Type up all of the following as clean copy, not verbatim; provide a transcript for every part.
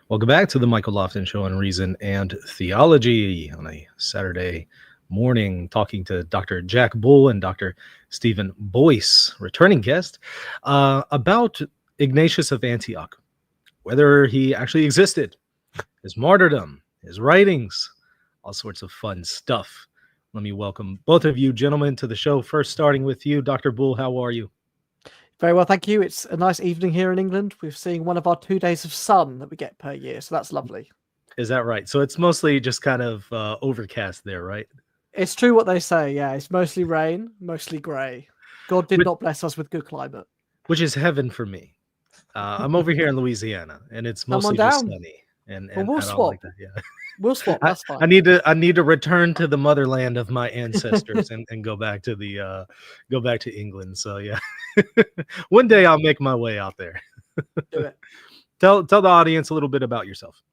Welcome back to the Michael Lofton Show on Reason and Theology on a Saturday morning, talking to Dr. Jack Bull and Dr. Stephen Boyce, returning guest, about Ignatius of Antioch, whether he actually existed, his martyrdom, his writings, all sorts of fun stuff. Let me welcome both of you gentlemen to the show. First, starting with you, Dr. Bull, how are you? Very well, thank you. It's a nice evening here in England. We're seeing one of our 2 days of sun that we get per year, so that's lovely. Is that right? So it's mostly just kind of overcast there, right? It's true what they say, yeah. It's mostly rain, mostly grey. God did not bless us with good climate. Which is heaven for me. I'm over here in Louisiana, and it's Come on mostly just down. sunny. And Well, we'll I don't swap. like that. Yeah. We'll swap. That's fine. I need to return to the motherland of my ancestors and go back to England. So yeah, one day I'll make my way out there. Do it. Tell the audience a little bit about yourself.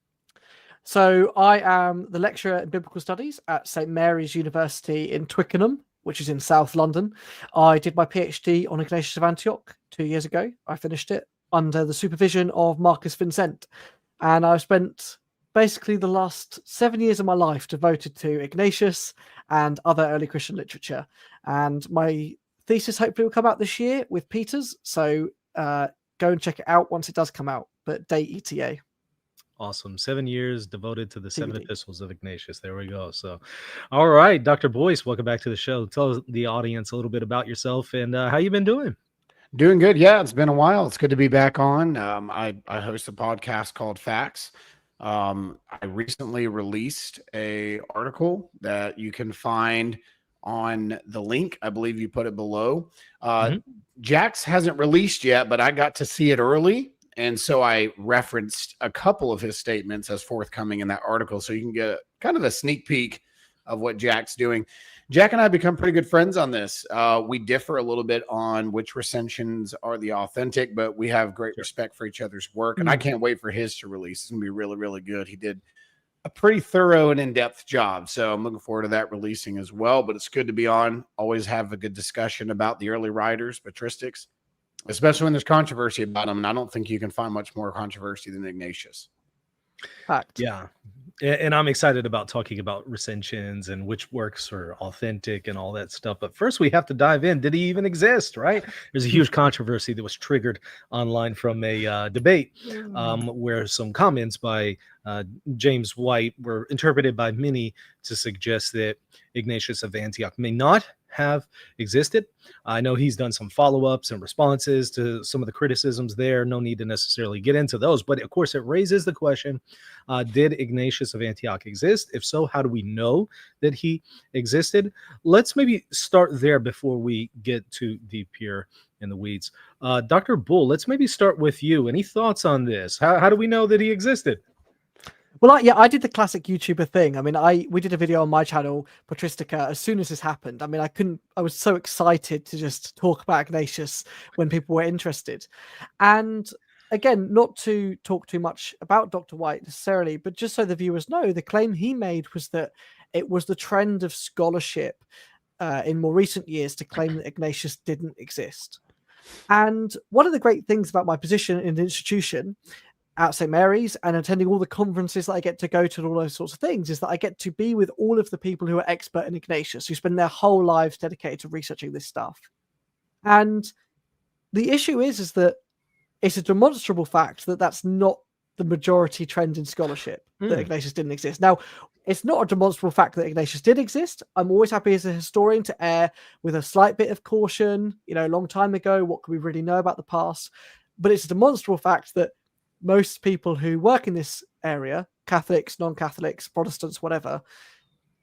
So I am the lecturer in biblical studies at St Mary's University in Twickenham, which is in South London. I did my PhD on Ignatius of Antioch 2 years ago. I finished it under the supervision of Marcus Vincent, and I've spent basically the last 7 years of my life devoted to Ignatius and other early Christian literature. And my thesis hopefully will come out this year with Peter's. So go and check it out once it does come out, but day ETA. Awesome. 7 years devoted to the seven epistles of Ignatius. There we go. So, all right, Dr. Boyce, welcome back to the show. Tell the audience a little bit about yourself and how you been doing. Doing good. Yeah, it's been a while. It's good to be back on. I host a podcast called Facts. I recently released a article that you can find on the link. I believe you put it below. Jack's hasn't released yet, but I got to see it early. And so I referenced a couple of his statements as forthcoming in that article. So you can get kind of a sneak peek of what Jack's doing. Jack and I have become pretty good friends on this. We differ a little bit on which recensions are the authentic, but we have great respect for each other's work. And I can't wait for his to release. It's going to be really, really good. He did a pretty thorough and in-depth job. So I'm looking forward to that releasing as well. But it's good to be on. Always have a good discussion about the early writers, patristics, especially when there's controversy about them. And I don't think you can find much more controversy than Ignatius. Fact. Yeah. And I'm excited about talking about recensions and which works are authentic and all that stuff. But first, we have to dive in. Did he even exist, right? There's a huge controversy that was triggered online from a debate where some comments by James White were interpreted by many to suggest that Ignatius of Antioch may not have existed. I know he's done some follow-ups and responses to some of the criticisms there. No need to necessarily get into those, but of course it raises the question, did Ignatius of Antioch exist? If so, how do we know that he existed? Let's maybe start there before we get too deep here in the weeds. Dr. Bull, let's maybe start with you. Any thoughts on this? How do we know that he existed? Well, I did the classic YouTuber thing. I mean, we did a video on my channel, Patristica, as soon as this happened. I mean, I was so excited to just talk about Ignatius when people were interested. And again, not to talk too much about Dr. White necessarily, but just so the viewers know, the claim he made was that it was the trend of scholarship in more recent years to claim that Ignatius didn't exist. And one of the great things about my position in the institution at St. Mary's and attending all the conferences that I get to go to and all those sorts of things is that I get to be with all of the people who are expert in Ignatius, who spend their whole lives dedicated to researching this stuff. And the issue is that it's a demonstrable fact that that's not the majority trend in scholarship, that Ignatius didn't exist. Now, it's not a demonstrable fact that Ignatius did exist. I'm always happy as a historian to err with a slight bit of caution. You know, a long time ago, what can we really know about the past? But it's a demonstrable fact that most people who work in this area, Catholics, non-Catholics, Protestants, whatever,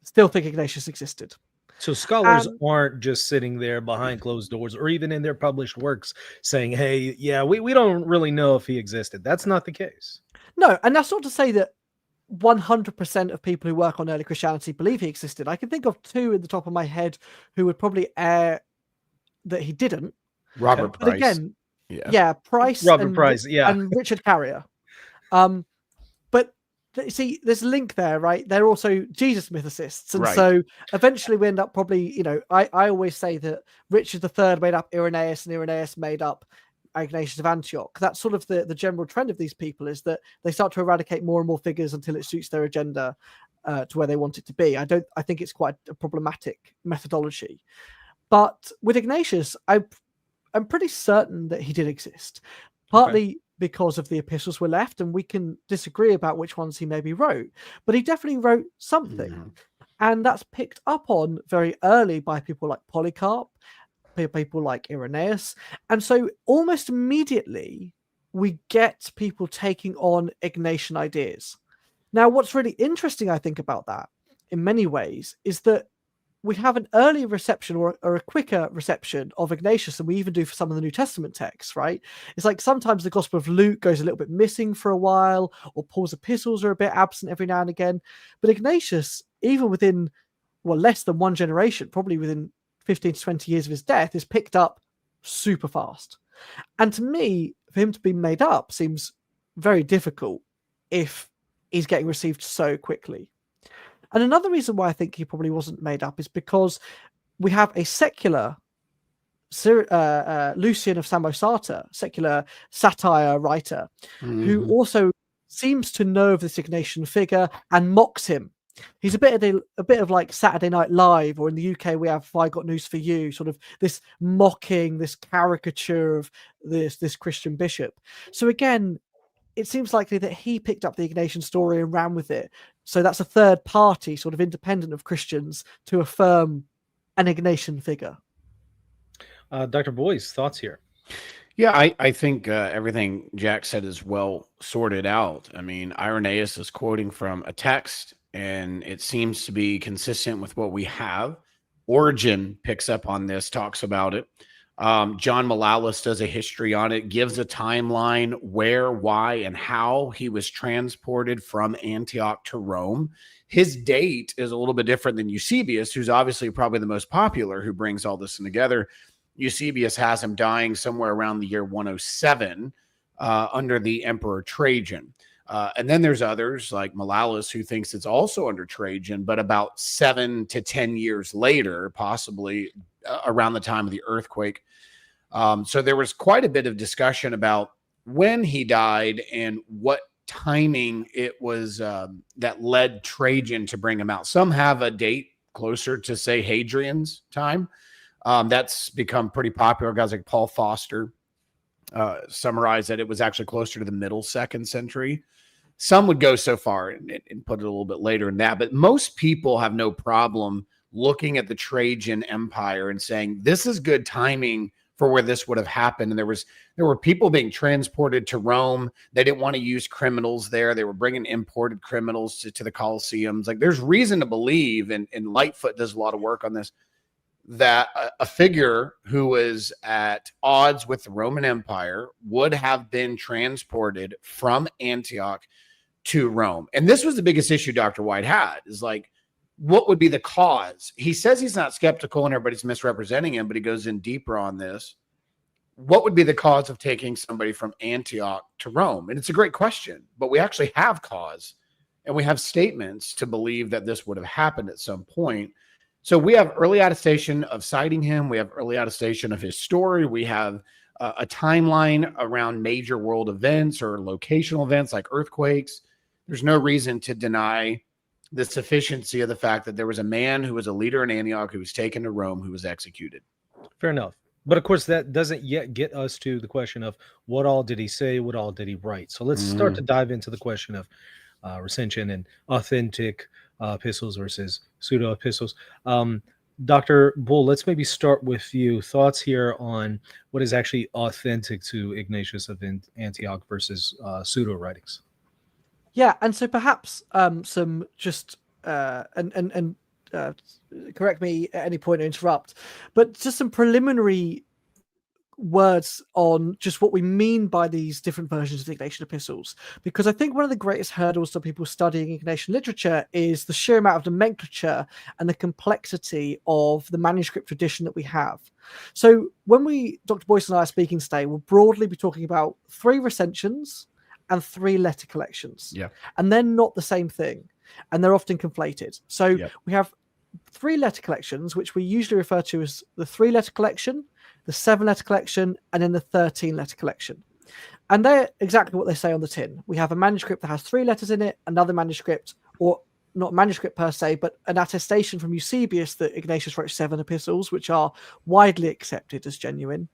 still think Ignatius existed. So scholars aren't just sitting there behind closed doors or even in their published works saying, hey, yeah, we don't really know if he existed. That's not the case. No, and that's not to say that 100% of people who work on early Christianity believe he existed. I can think of two in the top of my head who would probably err that he didn't. Robert Price. But again, yeah, Price, Price, and Richard Carrier. But see, there's a link there, right? They're also Jesus mythicists, and so eventually we end up probably, you know, I always say that Richard III made up Irenaeus, and Irenaeus made up Ignatius of Antioch. That's sort of the general trend of these people, is that they start to eradicate more and more figures until it suits their agenda to where they want it to be. I think it's quite a problematic methodology. But with Ignatius, I'm pretty certain that he did exist, partly because of the epistles were left, and we can disagree about which ones he maybe wrote, but he definitely wrote something. And that's picked up on very early by people like Polycarp, people like Irenaeus. And so almost immediately we get people taking on Ignatian ideas. Now, what's really interesting, I think, about that in many ways is that we have an earlier reception or a quicker reception of Ignatius than we even do for some of the New Testament texts, right? It's like sometimes the Gospel of Luke goes a little bit missing for a while, or Paul's epistles are a bit absent every now and again. But Ignatius, even within, less than one generation, probably within 15 to 20 years of his death, is picked up super fast. And to me, for him to be made up seems very difficult if he's getting received so quickly. And another reason why I think he probably wasn't made up is because we have a secular Lucian of Samosata, secular satire writer, who also seems to know of this Ignatian figure and mocks him. He's a bit of like Saturday Night Live, or in the UK we have I Got News for You, sort of this mocking, this caricature of this Christian bishop. So again, it seems likely that he picked up the Ignatian story and ran with it. So that's a third party, sort of independent of Christians, to affirm an Ignatian figure. Dr. Boyce, thoughts here? Yeah, I think everything Jack said is well sorted out. I mean, Irenaeus is quoting from a text, and it seems to be consistent with what we have. Origen picks up on this, talks about it. John Malalas does a history on it, gives a timeline where, why, and how he was transported from Antioch to Rome. His date is a little bit different than Eusebius, who's obviously probably the most popular, who brings all this together. Eusebius has him dying somewhere around the year 107 under the Emperor Trajan. And then there's others like Malalas, who thinks it's also under Trajan, but about 7 to 10 years later, possibly around the time of the earthquake. So there was quite a bit of discussion about when he died and what timing it was that led Trajan to bring him out. Some have a date closer to, say, Hadrian's time. That's become pretty popular. Guys like Paul Foster summarized that it was actually closer to the middle 2nd century. Some would go so far and put it a little bit later than that. But most people have no problem looking at the Trajan Empire and saying, this is good timing for where this would have happened. And there were people being transported to Rome. They didn't want to use criminals there. They were bringing imported criminals to the Colosseums. Like, there's reason to believe, and Lightfoot does a lot of work on this, that a figure who was at odds with the Roman Empire would have been transported from Antioch to Rome. And this was the biggest issue Dr. White had, is like, what would be the cause? He says he's not skeptical and everybody's misrepresenting him, but he goes in deeper on this. What would be the cause of taking somebody from Antioch to Rome? And it's a great question, but we actually have cause, and we have statements to believe that this would have happened at some point. So we have early attestation of citing him. We have early attestation of his story. We have a timeline around major world events or locational events like earthquakes. There's no reason to deny the sufficiency of the fact that there was a man who was a leader in Antioch who was taken to Rome, who was executed. Fair enough. But of course, that doesn't yet get us to the question of what all did he say? What all did he write? So let's start to dive into the question of recension and authentic epistles versus pseudo epistles. Dr. Bull, let's maybe start with you. Thoughts here on what is actually authentic to Ignatius of Antioch versus pseudo writings? Yeah, and so perhaps some just and correct me at any point or interrupt, but just some preliminary words on just what we mean by these different versions of the Ignatian epistles, because I think one of the greatest hurdles to people studying Ignatian literature is the sheer amount of nomenclature and the complexity of the manuscript tradition that we have. So when Dr. Boyce and I are speaking today, we'll broadly be talking about 3 recensions and 3 letter collections. Yeah. And they're not the same thing, and they're often conflated. So we have 3 letter collections, which we usually refer to as the 3-letter collection, the 7-letter collection, and then the 13-letter collection. And they're exactly what they say on the tin. We have a manuscript that has 3 letters in it, another manuscript, or not manuscript per se, but an attestation from Eusebius that Ignatius wrote 7 epistles, which are widely accepted as genuine.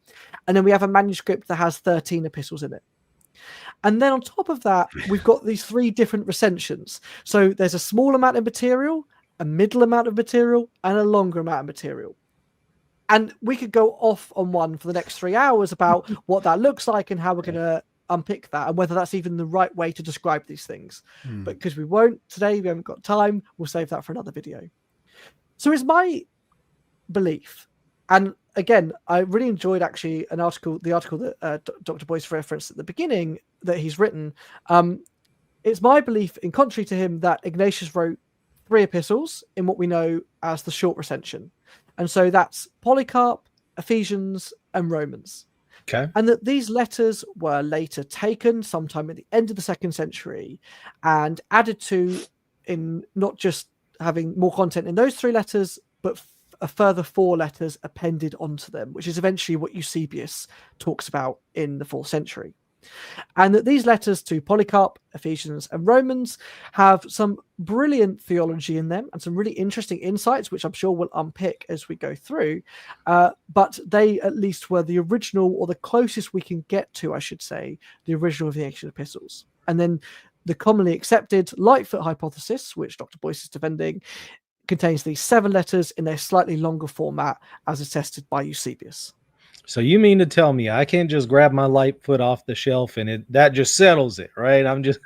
And then we have a manuscript that has 13 epistles in it. And then on top of that, we've got these 3 different recensions. So there's a small amount of material, a middle amount of material, and a longer amount of material. And we could go off on one for the next 3 hours about what that looks like and how we're going to unpick that and whether that's even the right way to describe these things. But because we won't today, we haven't got time, we'll save that for another video. So it's my belief, and again, I really enjoyed actually the article that Dr. Boyce referenced at the beginning that he's written. It's my belief, in contrary to him, that Ignatius wrote 3 epistles in what we know as the short recension. And so that's Polycarp, Ephesians, and Romans. Okay. And that these letters were later taken sometime at the end of the 2nd century and added to, in not just having more content in those 3 letters, but a further 4 letters appended onto them, which is eventually what Eusebius talks about in the 4th century. And that these letters to Polycarp, Ephesians, and Romans have some brilliant theology in them and some really interesting insights, which I'm sure we'll unpick as we go through. But they at least were the original, or the closest we can get to, I should say, the original of the ancient epistles. And then the commonly accepted Lightfoot hypothesis, which Dr. Boyce is defending, contains these 7 letters in their slightly longer format as attested by Eusebius. So you mean to tell me I can't just grab my Lightfoot off the shelf and that just settles it, right? I'm just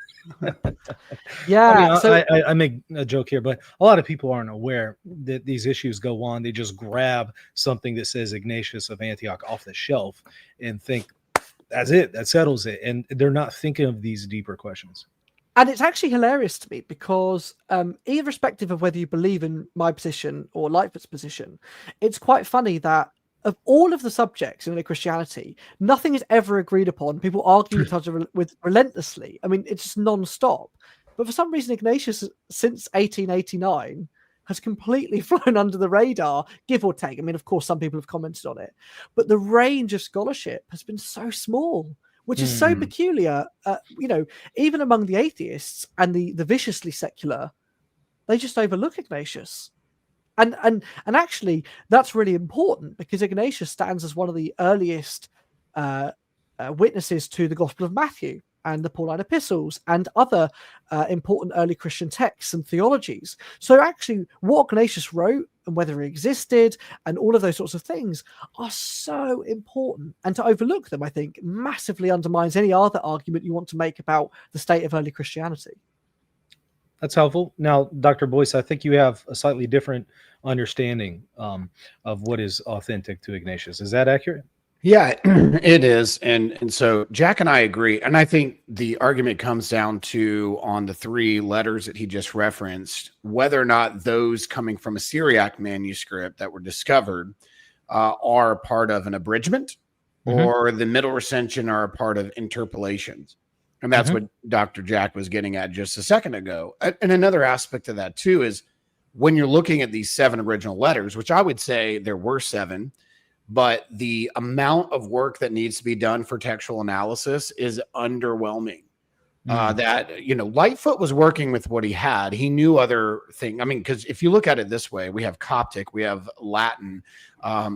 yeah. I make a joke here, but a lot of people aren't aware that these issues go on. They just grab something that says Ignatius of Antioch off the shelf and think that's it, that settles it, and they're not thinking of these deeper questions. And it's actually hilarious to me because irrespective of whether you believe in my position or Lightfoot's position, it's quite funny that of all of the subjects in Christianity, nothing is ever agreed upon. People argue with relentlessly. I mean, it's just non-stop. But for some reason, Ignatius, since 1889, has completely flown under the radar, give or take. I mean, of course, some people have commented on it. But the range of scholarship has been so small, which is so peculiar. Even among the atheists and the viciously secular, they just overlook Ignatius. And actually, that's really important because Ignatius stands as one of the earliest witnesses to the Gospel of Matthew and the Pauline epistles and other important early Christian texts and theologies. So actually, what Ignatius wrote and whether he existed and all of those sorts of things are so important. And to overlook them, I think, massively undermines any other argument you want to make about the state of early Christianity. That's helpful. Now, Dr. Boyce, I think you have a slightly different understanding of what is authentic to Ignatius. Is that accurate? Yeah, it is. And so Jack and I agree. And I think the argument comes down to, on the 3 letters that he just referenced, whether or not those coming from a Syriac manuscript that were discovered are part of an abridgment or the middle recension are a part of interpolations. And that's what Dr. Jack was getting at just a second ago. And another aspect of that, too, is when you're looking at these 7 original letters, which I would say there were 7, but the amount of work that needs to be done for textual analysis is underwhelming. Lightfoot was working with what he had. He knew other things. I mean, because if you look at it this way, we have Coptic, we have Latin.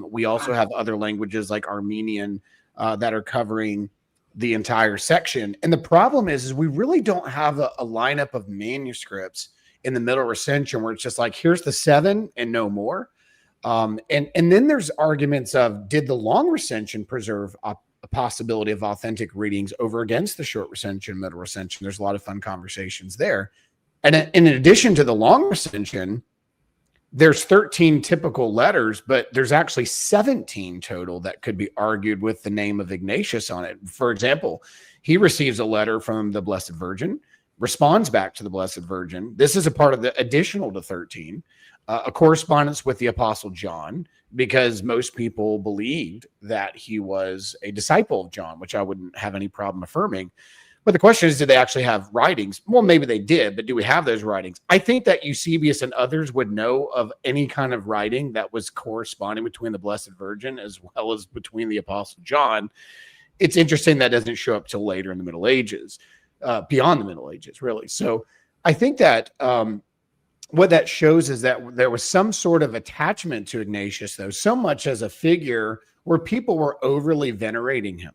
We also have other languages like Armenian that are covering the entire section. And the problem is we really don't have a lineup of manuscripts in the middle recension where it's just like, here's the 7 and no more. And then there's arguments of, did the long recension preserve a possibility of authentic readings over against the short recension, middle recension? There's a lot of fun conversations there. And in addition to the long recension, there's 13 typical letters, but there's actually 17 total that could be argued with the name of Ignatius on it. For example, he receives a letter from the Blessed Virgin, responds back to the Blessed Virgin. This is a part of the additional to 13, a correspondence with the Apostle John, because most people believed that he was a disciple of John, which I wouldn't have any problem affirming. But the question is, did they actually have writings? Well, maybe they did, but do we have those writings? I think that Eusebius and others would know of any kind of writing that was corresponding between the Blessed Virgin as well as between the Apostle John. It's interesting that doesn't show up till later in the Middle Ages, beyond the Middle Ages, really. So I think that what that shows is that there was some sort of attachment to Ignatius, though, so much as a figure where people were overly venerating him.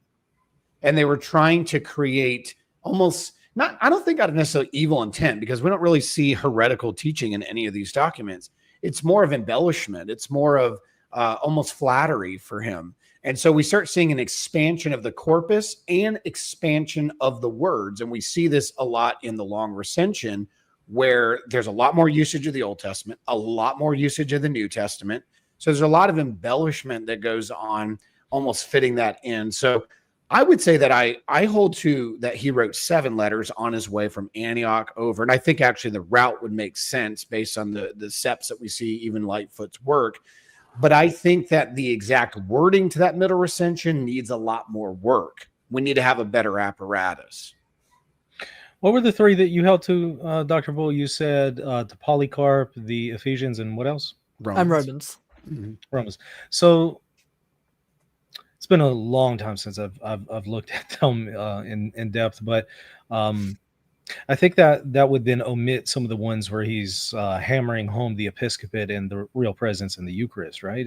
And they were trying to create almost not, I don't think out of necessarily evil intent, because we don't really see heretical teaching in any of these documents. It's more of embellishment. It's more of almost flattery for him. And so we start seeing an expansion of the corpus and expansion of the words. And we see this a lot in the long recension, where there's a lot more usage of the Old Testament, a lot more usage of the New Testament. So there's a lot of embellishment that goes on, almost fitting that in. So I would say that I hold to that he wrote 7 letters on his way from Antioch over. And I think actually the route would make sense based on the steps that we see even Lightfoot's work. But I think that the exact wording to that middle recension needs a lot more work. We need to have a better apparatus. What were the 3 that you held to, Dr. Bull? You said the Polycarp, the Ephesians, and what else? Romans. Mm-hmm. Romans. So it's been a long time since I've looked at them in depth, but I think that would then omit some of the ones where he's hammering home the episcopate and the real presence in the Eucharist, right?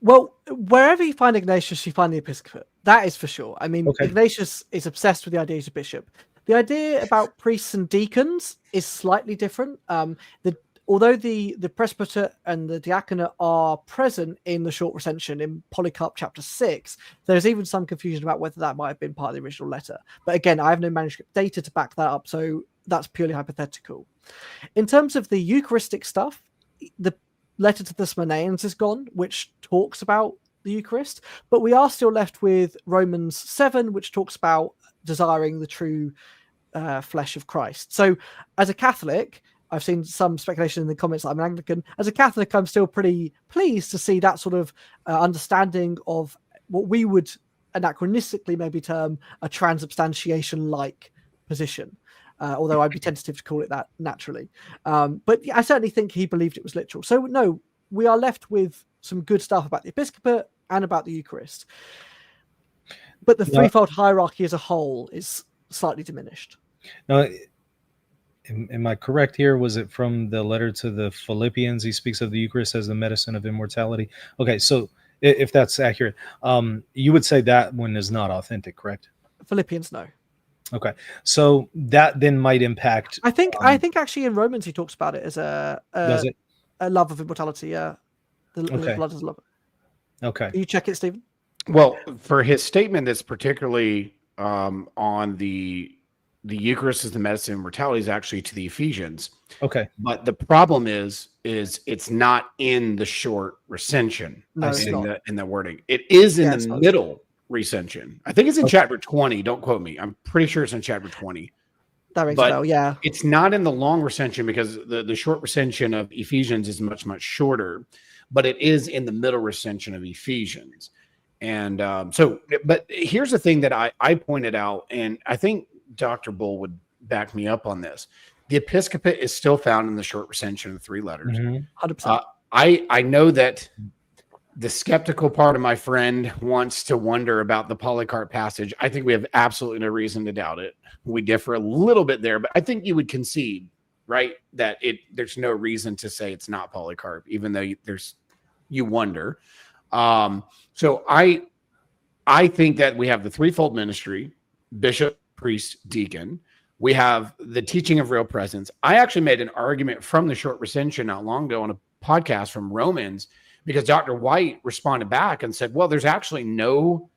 Well, wherever you find Ignatius, you find the episcopate. That is for sure. I mean, Okay. Ignatius is obsessed with the idea of bishop. The idea about priests and deacons is slightly different. Although the presbyter and the diaconate are present in the short recension in Polycarp chapter 6, there's even some confusion about whether that might have been part of the original letter. But again, I have no manuscript data to back that up, so that's purely hypothetical. In terms of the Eucharistic stuff, the letter to the Smyrnaeans is gone, which talks about the Eucharist, but we are still left with Romans 7, which talks about desiring the true flesh of Christ. So as a Catholic, I've seen some speculation in the comments that I'm an Anglican. As a Catholic, I'm still pretty pleased to see that sort of understanding of what we would anachronistically maybe term a transubstantiation-like position, although I'd be tentative to call it that naturally. But I certainly think he believed it was literal. So no, we are left with some good stuff about the episcopate and about the Eucharist. But the threefold hierarchy as a whole is slightly diminished. Now, am I correct here? Was it from the letter to the Philippians? He speaks of the Eucharist as the medicine of immortality. Okay, so if that's accurate, you would say that one is not authentic, correct? Philippians, no. Okay, so that then might impact. I think actually in Romans he talks about it as a love of immortality. Yeah, the blood is love. Okay, Can you check it, Stephen? Well, for his statement that's particularly on the Eucharist as the medicine of immortality is actually to the Ephesians. Okay. But the problem is it's not in the short recension. No, in the wording. It is in the middle recension. I think it's in chapter 20. Don't quote me. I'm pretty sure it's in chapter 20. That rings a bell, yeah. It's not in the long recension because the short recension of Ephesians is much, much shorter, but it is in the middle recension of Ephesians. And but here's the thing that I pointed out, and I think Dr. Bull would back me up on this. The episcopate is still found in the short recension of 3 letters. 100%. I know that the skeptical part of my friend wants to wonder about the Polycarp passage. I think we have absolutely no reason to doubt it. We differ a little bit there, but I think you would concede, right, that there's no reason to say it's not Polycarp, even though you wonder. So I think that we have the threefold ministry: bishop, priest, deacon. We have the teaching of real presence. I actually made an argument from the short recension not long ago on a podcast from Romans, because Dr. White responded back and said, well, there's actually no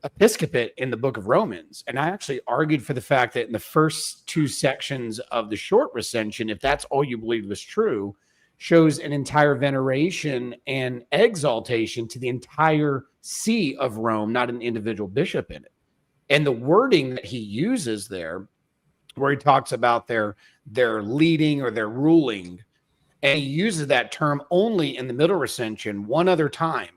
episcopate in the book of Romans. And I actually argued for the fact that in the first 2 sections of the short recension, if that's all you believe was true, shows an entire veneration and exaltation to the entire see of Rome, not an individual bishop in it. And the wording that he uses there, where he talks about their leading or their ruling, and he uses that term only in the middle recension one other time,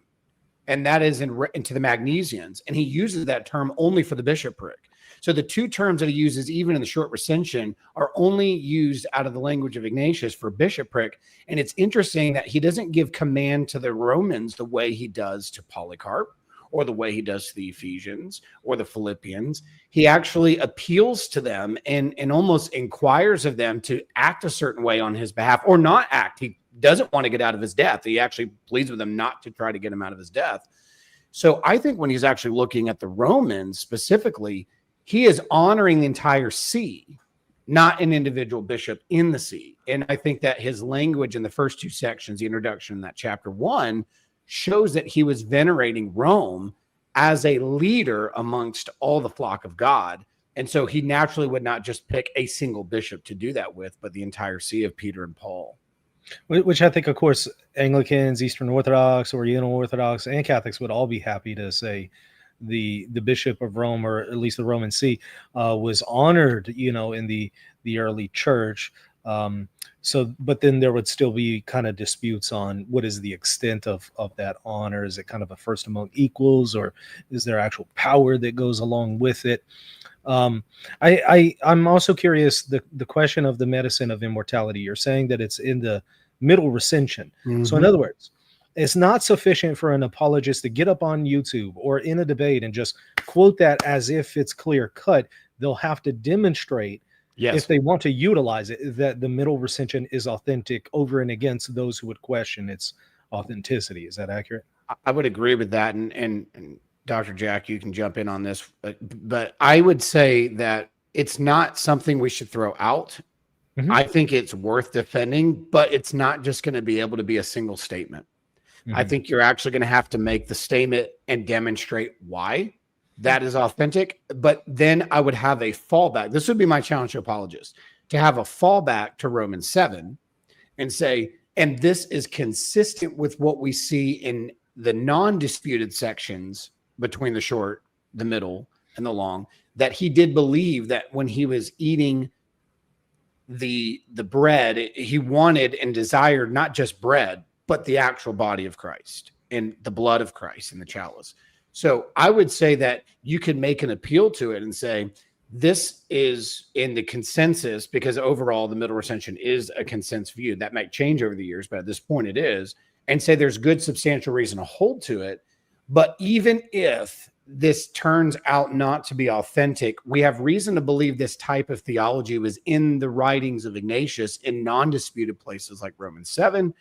and that is into the Magnesians, and he uses that term only for the bishopric. So the two terms that he uses, even in the short recension, are only used out of the language of Ignatius for bishopric. And it's interesting that he doesn't give command to the Romans the way he does to Polycarp, or the way he does to the Ephesians or the Philippians. He actually appeals to them and almost inquires of them to act a certain way on his behalf, or not act. He doesn't want to get out of his death. He actually pleads with them not to try to get him out of his death. So I think when he's actually looking at the Romans specifically, he is honoring the entire see, not an individual bishop in the see. And I think that his language in the first two sections, the introduction in that chapter 1, shows that he was venerating Rome as a leader amongst all the flock of God. And so he naturally would not just pick a single bishop to do that with, but the entire see of Peter and Paul. Which I think, of course, Anglicans, Eastern Orthodox, Oriental Orthodox, and Catholics would all be happy to say the Bishop of Rome, or at least the Roman See, was honored, in the early church. But then there would still be kind of disputes on what is the extent of that honor. Is it kind of a first among equals, or is there actual power that goes along with it? I'm also curious, the question of the medicine of immortality. You're saying that it's in the middle recension. Mm-hmm. So in other words, it's not sufficient for an apologist to get up on YouTube or in a debate and just quote that as if it's clear cut. They'll have to demonstrate, if they want to utilize it, that the middle recension is authentic over and against those who would question its authenticity. Is that accurate? I would agree with that. And Dr. Jack, you can jump in on this, but I would say that it's not something we should throw out. Mm-hmm. I think it's worth defending, but it's not just going to be able to be a single statement. Mm-hmm. I think you're actually going to have to make the statement and demonstrate why that is authentic. But then I would have a fallback. This would be my challenge to apologists, to have a fallback to Romans 7 and say, and this is consistent with what we see in the non-disputed sections between the short, the middle, and the long, that he did believe that when he was eating the bread, he wanted and desired not just bread, but the actual body of Christ and the blood of Christ in the chalice. So I would say that you could make an appeal to it and say, this is in the consensus, because overall the middle recension is a consensus view. That might change over the years, but at this point it is, and say there's good substantial reason to hold to it. But even if this turns out not to be authentic, we have reason to believe this type of theology was in the writings of Ignatius in non-disputed places like Romans 7,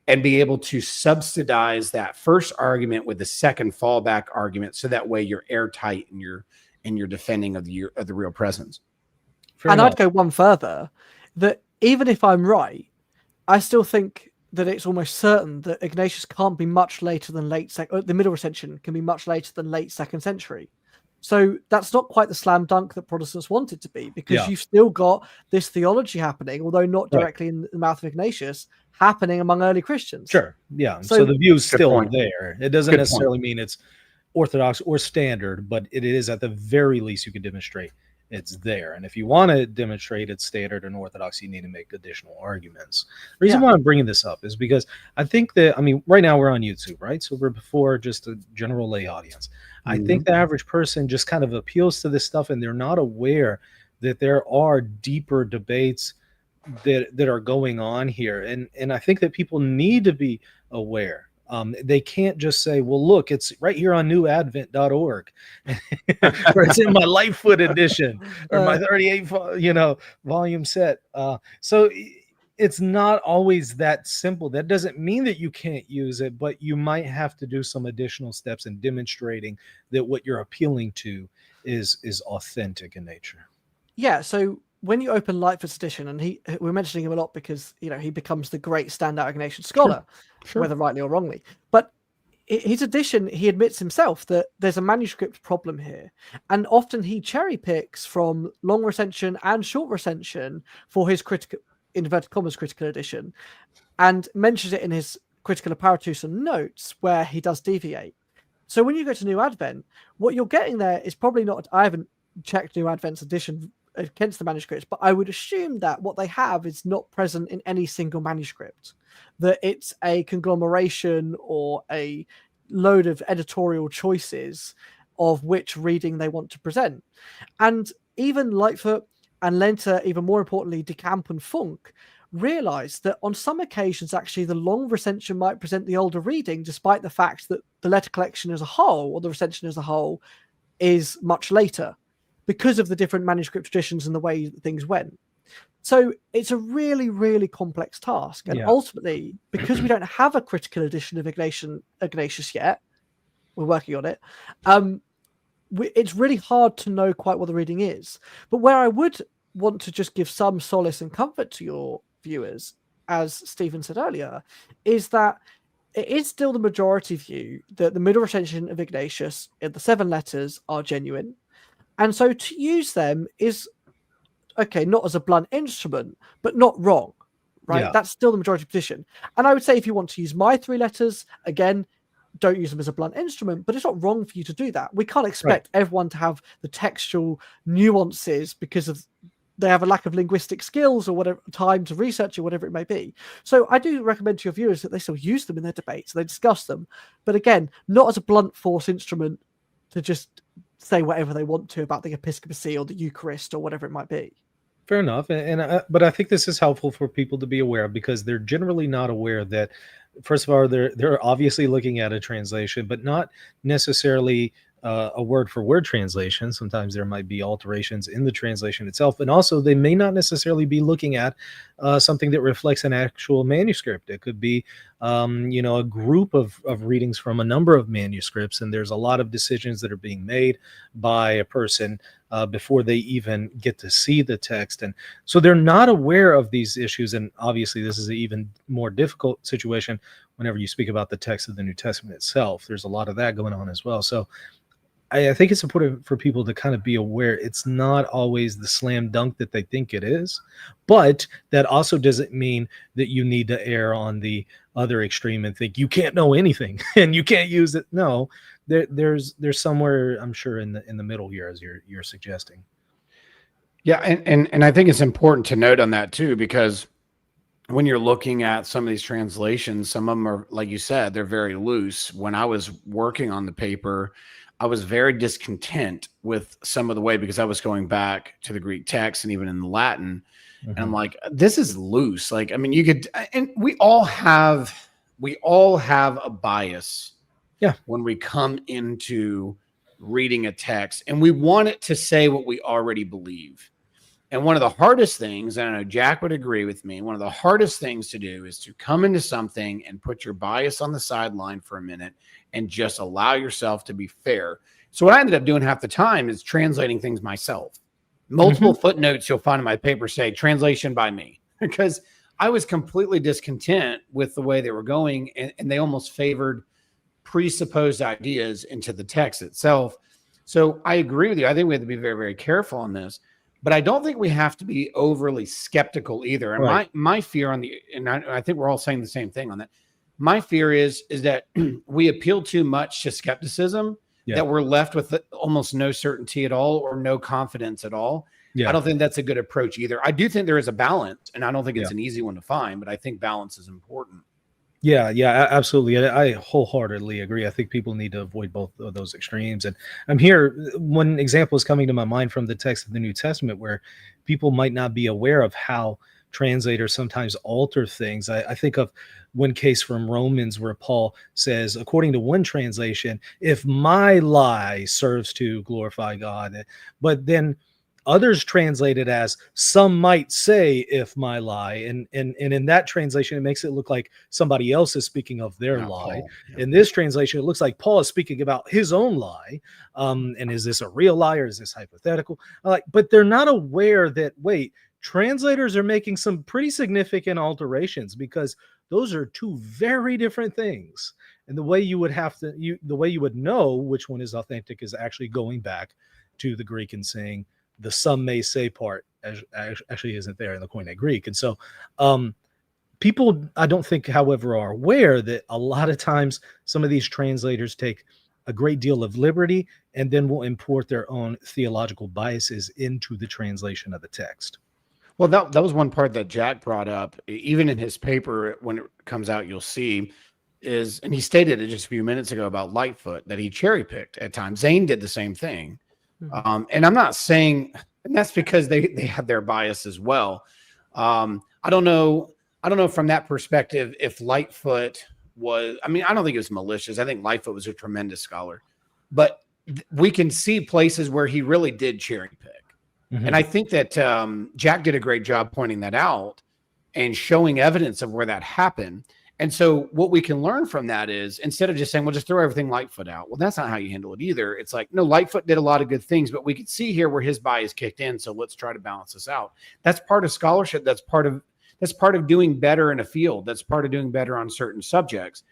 and be able to subsidize that first argument with the second fallback argument, so that way you're airtight in your defending of the real presence. And I'd go one further, that even if I'm right, I still think that it's almost certain that Ignatius can't be much later than the middle recension can be much later than late 2nd century. So that's not quite the slam dunk that Protestants want it to be, because you've still got this theology happening, although not directly in the mouth of Ignatius, happening among early Christians. Sure. Yeah. So the view's still there. It doesn't necessarily mean it's orthodox or standard, but it is at the very least you can demonstrate it's there. And if you want to demonstrate it's standard and orthodox, you need to make additional arguments. The reason why I'm bringing this up is because I think that, right now we're on YouTube, right? So we're before just a general lay audience. Mm-hmm. I think the average person just kind of appeals to this stuff, and they're not aware that there are deeper debates that are going on here. And I think that people need to be aware. They can't just say, well, look, it's right here on newadvent.org, or it's in my Lightfoot edition, or my 38, volume set. So it's not always that simple. That doesn't mean that you can't use it, but you might have to do some additional steps in demonstrating that what you're appealing to is authentic in nature. Yeah. So when you open Lightfoot's edition, and we're mentioning him a lot because he becomes the great standout Ignatian scholar, sure. Whether rightly or wrongly. But his edition, he admits himself that there's a manuscript problem here, and often he cherry picks from long recension and short recension for his critical, inverted commas, critical edition, and mentions it in his critical apparatus and notes where he does deviate. So when you go to New Advent, what you're getting there is probably not. I haven't checked New Advent's edition against the manuscripts, but I would assume that what they have is not present in any single manuscript, that it's a conglomeration or a load of editorial choices of which reading they want to present. And even Lightfoot, and later, even more importantly, De Camp and Funk, realized that on some occasions, actually, the long recension might present the older reading, despite the fact that the letter collection as a whole, or the recension as a whole, is much later because of the different manuscript traditions and the way that things went. So it's a really, really complex task. And ultimately, because we don't have a critical edition of Ignatius yet, we're working on it, it's really hard to know quite what the reading is. But where I would want to just give some solace and comfort to your viewers, as Stephen said earlier, is that it is still the majority view that the middle recension of Ignatius in the 7 letters are genuine. And so to use them is, okay, not as a blunt instrument, but not wrong, right? Yeah. That's still the majority position. And I would say if you want to use my 3 letters, again, don't use them as a blunt instrument, but it's not wrong for you to do that. We can't expect everyone to have the textual nuances because of they have a lack of linguistic skills or whatever, time to research or whatever it may be. So I do recommend to your viewers that they still use them in their debates, they discuss them, but again, not as a blunt force instrument to just say whatever they want to about the episcopacy or the Eucharist or whatever it might be. Fair enough. But I think this is helpful for people to be aware of, because they're generally not aware that, first of all, they're obviously looking at a translation, but not necessarily a word for word translation. Sometimes there might be alterations in the translation itself. And also they may not necessarily be looking at something that reflects an actual manuscript. It could be, a group of readings from a number of manuscripts. And there's a lot of decisions that are being made by a person before they even get to see the text. And so they're not aware of these issues. And obviously this is an even more difficult situation whenever you speak about the text of the New Testament itself. There's a lot of that going on as well. So I think it's important for people to kind of be aware it's not always the slam dunk that they think it is, but that also doesn't mean that you need to err on the other extreme and think you can't know anything and you can't use it. No, there's somewhere, I'm sure, in the middle here, as you're suggesting. Yeah, and I think it's important to note on that too, because when you're looking at some of these translations, some of them are, like you said, they're very loose. When I was working on the paper, I was very discontent with some of the way, because I was going back to the Greek text and even in the Latin. And I'm like, this is loose. Like, I mean, you could, and we all have a bias. Yeah. When we come into reading a text and we want it to say what we already believe. And one of the hardest things, and I know Jack would agree with me, one of the hardest things to do is to come into something and put your bias on the sideline for a minute and just allow yourself to be fair. So what I ended up doing half the time is translating things myself. Multiple footnotes you'll find in my paper say translation by me, because I was completely discontent with the way they were going, and they almost favored presupposed ideas into the text itself. So I agree with you. I think we have to be very, very careful on this. But I don't think we have to be overly skeptical either. And my fear on and I think we're all saying the same thing on that. My fear is that we appeal too much to skepticism, that we're left with almost no certainty at all or no confidence at all. I don't think that's a good approach either. I do think there is a balance, and I don't think it's an easy one to find, but I think balance is important. Yeah, absolutely. I wholeheartedly agree. I think people need to avoid both of those extremes. And I'm here, one example is coming to my mind from the text of the New Testament, where people might not be aware of how translators sometimes alter things. I think of one case from Romans where Paul says, according to one translation, if my lie serves to glorify God, but then others translate it as some might say if my lie, and in that translation it makes it look like somebody else is speaking of their lie. In this translation it looks like Paul is speaking about his own lie, and is this a real lie or is this hypothetical? But they're not aware that translators are making some pretty significant alterations, because those are two very different things, and the way you would know which one is authentic is actually going back to the Greek and saying the some may say part actually isn't there in the Koine Greek. And so people, I don't think, however, are aware that a lot of times some of these translators take a great deal of liberty and then will import their own theological biases into the translation of the text. Well, that was one part that Jack brought up. Even in his paper, when it comes out, you'll see is, and he stated it just a few minutes ago about Lightfoot, that he cherry picked at times. Zane did the same thing. And I'm not saying, and that's because they have their bias as well. I don't know from that perspective if Lightfoot was, I mean, I don't think it was malicious. I think Lightfoot was a tremendous scholar, but we can see places where he really did cherry pick. And I think that Jack did a great job pointing that out and showing evidence of where that happened. And so what we can learn from that is, instead of just saying, well, just throw everything Lightfoot out. Well, that's not how you handle it either. It's like, no, Lightfoot did a lot of good things, but we could see here where his bias kicked in. So let's try to balance this out. That's part of scholarship. That's part of doing better in a field. That's part of doing better on certain subjects.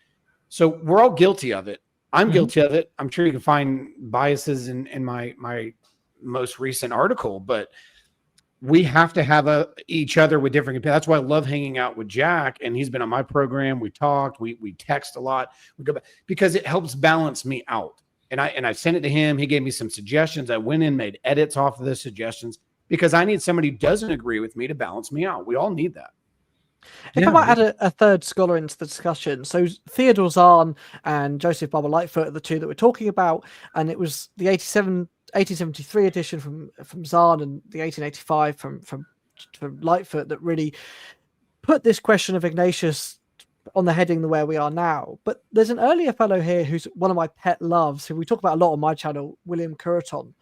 So we're all guilty of it. I'm guilty of it. I'm sure you can find biases in my most recent article, but we have to have each other with different opinions. That's why I love hanging out with Jack, and he's been on my program. We talked, we text a lot. We go back because it helps balance me out. And I sent it to him. He gave me some suggestions. I went in, made edits off of the suggestions because I need somebody who doesn't agree with me to balance me out. We all need that. If I might add a third scholar into the discussion, so Theodore Zahn and Joseph Barber Lightfoot are the two that we're talking about, and it was the 1873 edition from Zahn and the 1885 from Lightfoot that really put this question of Ignatius on the heading where we are now. But there's an earlier fellow here who's one of my pet loves, who we talk about a lot on my channel, William Cureton,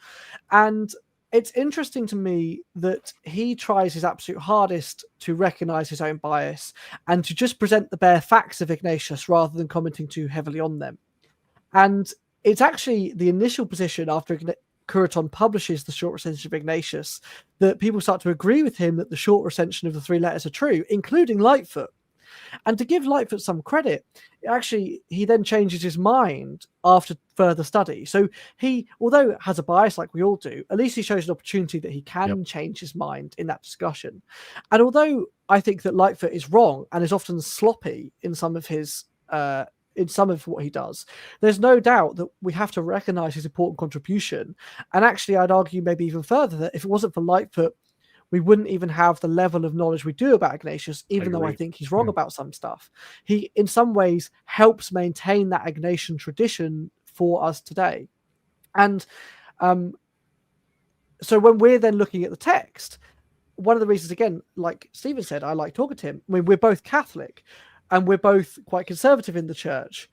and it's interesting to me that he tries his absolute hardest to recognize his own bias and to just present the bare facts of Ignatius rather than commenting too heavily on them. And it's actually the initial position after Cureton publishes the short recension of Ignatius that people start to agree with him that the short recension of the 3 letters are true, including Lightfoot. And to give Lightfoot some credit, actually, he then changes his mind after further study. So he, although has a bias like we all do, at least he shows an opportunity that he can change his mind in that discussion. And although I think that Lightfoot is wrong and is often sloppy in some of his in some of what he does, there's no doubt that we have to recognize his important contribution. And actually, I'd argue maybe even further that if it wasn't for Lightfoot, we wouldn't even have the level of knowledge we do about Ignatius, even though I think he's wrong about some stuff. He, in some ways, helps maintain that Ignatian tradition for us today. And so when we're then looking at the text, one of the reasons, again, like Stephen said, I like talking to him. I mean, we're both Catholic and we're both quite conservative in the church.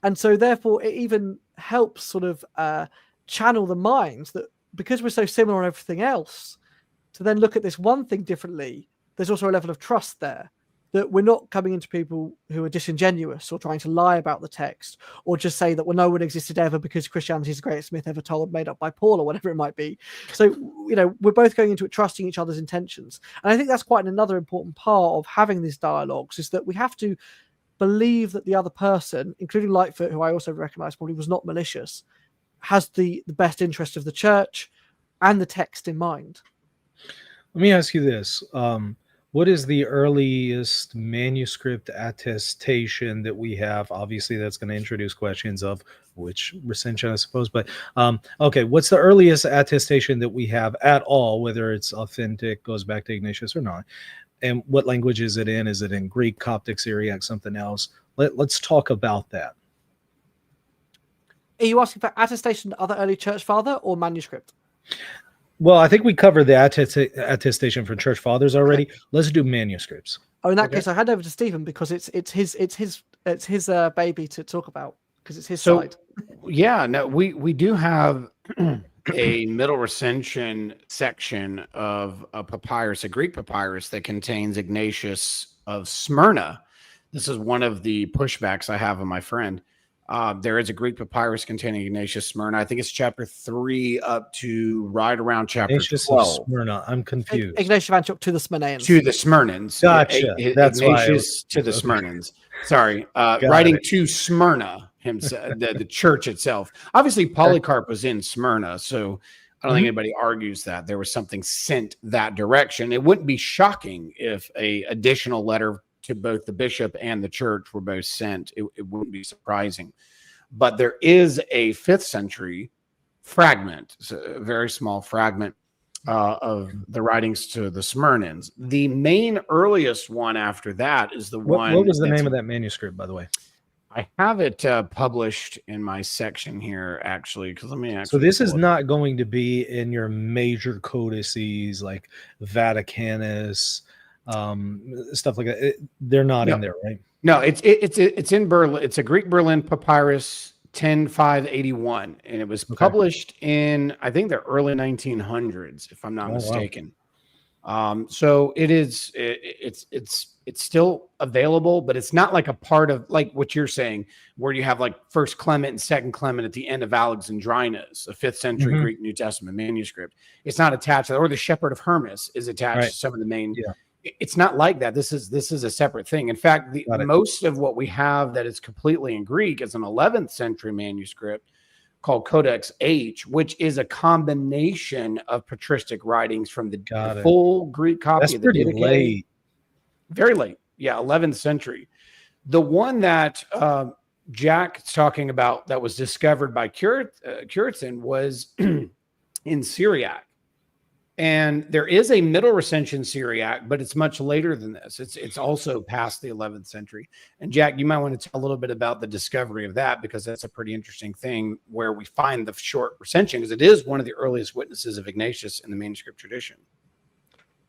And so therefore, it even helps sort of channel the minds that because we're so similar on everything else, to then look at this one thing differently, there's also a level of trust there that we're not coming into people who are disingenuous or trying to lie about the text or just say that, well, no one existed ever because Christianity is the greatest myth ever told, made up by Paul or whatever it might be. So, you know, we're both going into it trusting each other's intentions. And I think that's quite another important part of having these dialogues is that we have to believe that the other person, including Lightfoot, who I also recognize probably was not malicious, has the best interest of the church and the text in mind. Let me ask you this. What is the earliest manuscript attestation that we have? Obviously, that's going to introduce questions of which recension, I suppose. But okay, what's the earliest attestation that we have at all, whether it's authentic, goes back to Ignatius or not? And what language is it in? Is it in Greek, Coptic, Syriac, something else? Let's talk about that. Are you asking for attestation to other early church father or manuscript? Well, I think we covered the attestation from church fathers already. Okay. Let's do manuscripts. Oh, in that case, I hand over to Stephen because it's his baby to talk about because it's his side. Yeah, no, we do have a middle recension section of a papyrus, a Greek papyrus that contains Ignatius of Smyrna. This is one of the pushbacks I have on my friend. There is a Greek papyrus containing Ignatius Smyrna. I think it's chapter 3 up to right around chapter Ignatius 12. Of Smyrna. I'm confused. Ignatius of Antioch to the Smyrnaeans. To the Smyrnans. Gotcha. That's Ignatius to the Smyrnans. Sorry. Writing to Smyrna himself, the church itself. Obviously, Polycarp was in Smyrna, so I don't think anybody argues that there was something sent that direction. It wouldn't be shocking if a additional letter to both the bishop and the church were both sent. It wouldn't be surprising. But there is a 5th century fragment, it's a very small fragment of the writings to the Smyrnans. The main earliest one after that is the one. What was the name of that manuscript, by the way? I have it published in my section here, actually, because let me So actually. this is pull it. not going to be in your major codices like Vaticanus, stuff like that. They're not No. in there, right? No, it's in Berlin. It's a Greek Berlin papyrus 10581, and it was Okay. published in, I think, the early 1900s, if I'm not Oh, wow. mistaken. So it's still available, but it's not like a part of like what you're saying, where you have like First Clement and Second Clement at the end of Alexandrinus, a 5th century Mhm. Greek New Testament manuscript. It's not attached, or the Shepherd of Hermas is attached Right. to some of the main. Yeah. It's not like that. This is a separate thing. In fact, Got it. most of what we have that is completely in Greek is an 11th century manuscript called Codex H, which is a combination of patristic writings from the Got it. full Greek copy That's of the pretty Didache. late. Very late. Yeah, 11th century. The one that Jack's talking about that was discovered by Curitin was in Syriac. And there is a Middle Recension Syriac, but it's much later than this. It's also past the 11th century. And Jack, you might want to tell a little bit about the discovery of that, because that's a pretty interesting thing where we find the short recension, because it is one of the earliest witnesses of Ignatius in the manuscript tradition.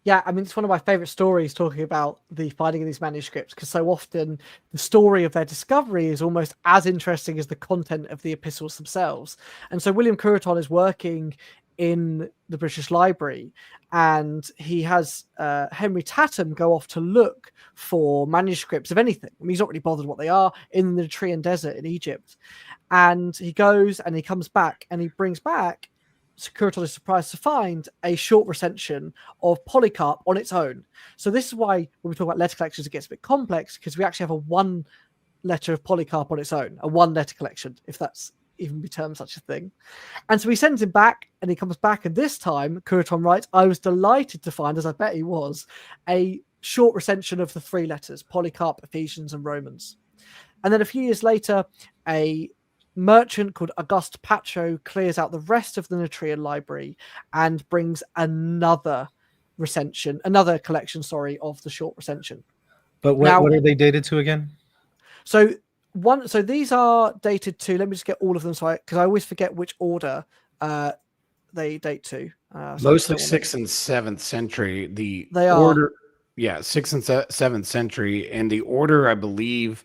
Yeah, I mean, it's one of my favorite stories talking about the finding of these manuscripts, because so often the story of their discovery is almost as interesting as the content of the epistles themselves. And so William Cureton is working in the British Library, and he has Henry Tatham go off to look for manuscripts of anything. I mean, he's not really bothered what they are, in the Eritrean desert in Egypt. And he goes and he comes back and he brings back, so Cureton is surprised to find a short recension of Polycarp on its own. So this is why when we talk about letter collections, it gets a bit complex, because we actually have a one letter of Polycarp on its own, a one letter collection, if that's even be termed such a thing. And so he sends him back, and he comes back, and this time Cureton writes, I was delighted to find, as I bet he was, a short recension of the 3 letters, Polycarp, Ephesians, and Romans. And then a few years later, a merchant called Auguste Pacho clears out the rest of the Nitrian library and brings another collection, of the short recension. But what are they dated to again? So these are dated to, let me just get all of them, because I always forget which order they date to. Mostly 6th and 7th century. They order, yeah, 6th and 7th century, and the order, I believe,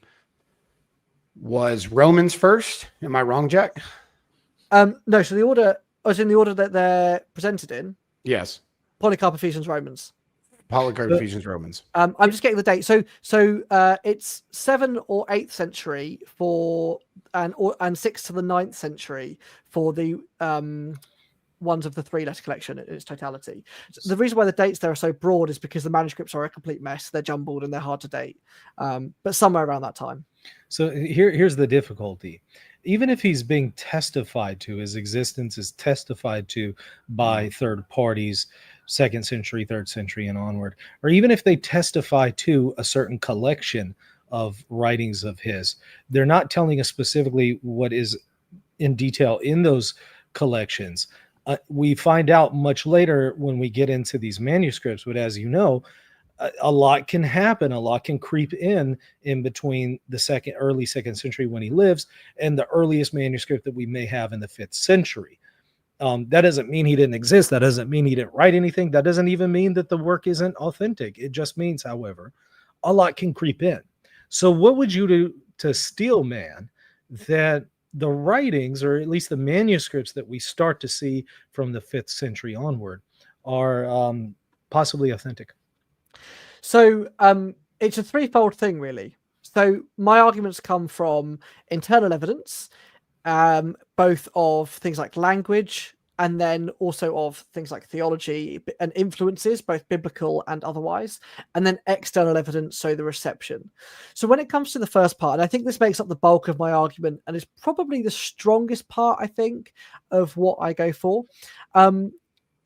was Romans first. Am I wrong, Jack? No, so the order was in the order that they're presented in. Yes. Polycarp, Ephesians, Romans. Polycarp, Ephesians, Romans. I'm just getting the date. So it's 7th or 8th century and 6th to the 9th century for the ones of the 3 letter collection in its totality. So the reason why the dates there are so broad is because the manuscripts are a complete mess. They're jumbled and they're hard to date. But somewhere around that time. So here's the difficulty. Even if he's being testified to, his existence is testified to by third parties, 2nd century, 3rd century, and onward, or even if they testify to a certain collection of writings of his, they're not telling us specifically what is in detail in those collections. We find out much later when we get into these manuscripts, but as you know, a lot can happen. A lot can creep in between the early 2nd century when he lives and the earliest manuscript that we may have in the 5th century. That doesn't mean he didn't exist. That doesn't mean he didn't write anything. That doesn't even mean that the work isn't authentic. It just means, however, a lot can creep in. So what would you do to steel man that the writings, or at least the manuscripts that we start to see from the 5th century onward, are possibly authentic? So it's a threefold thing, really. So my arguments come from internal evidence, both of things like language, and then also of things like theology and influences, both biblical and otherwise, and then external evidence, so the reception. So when it comes to the first part, and I think this makes up the bulk of my argument, and is probably the strongest part, I think, of what I go for.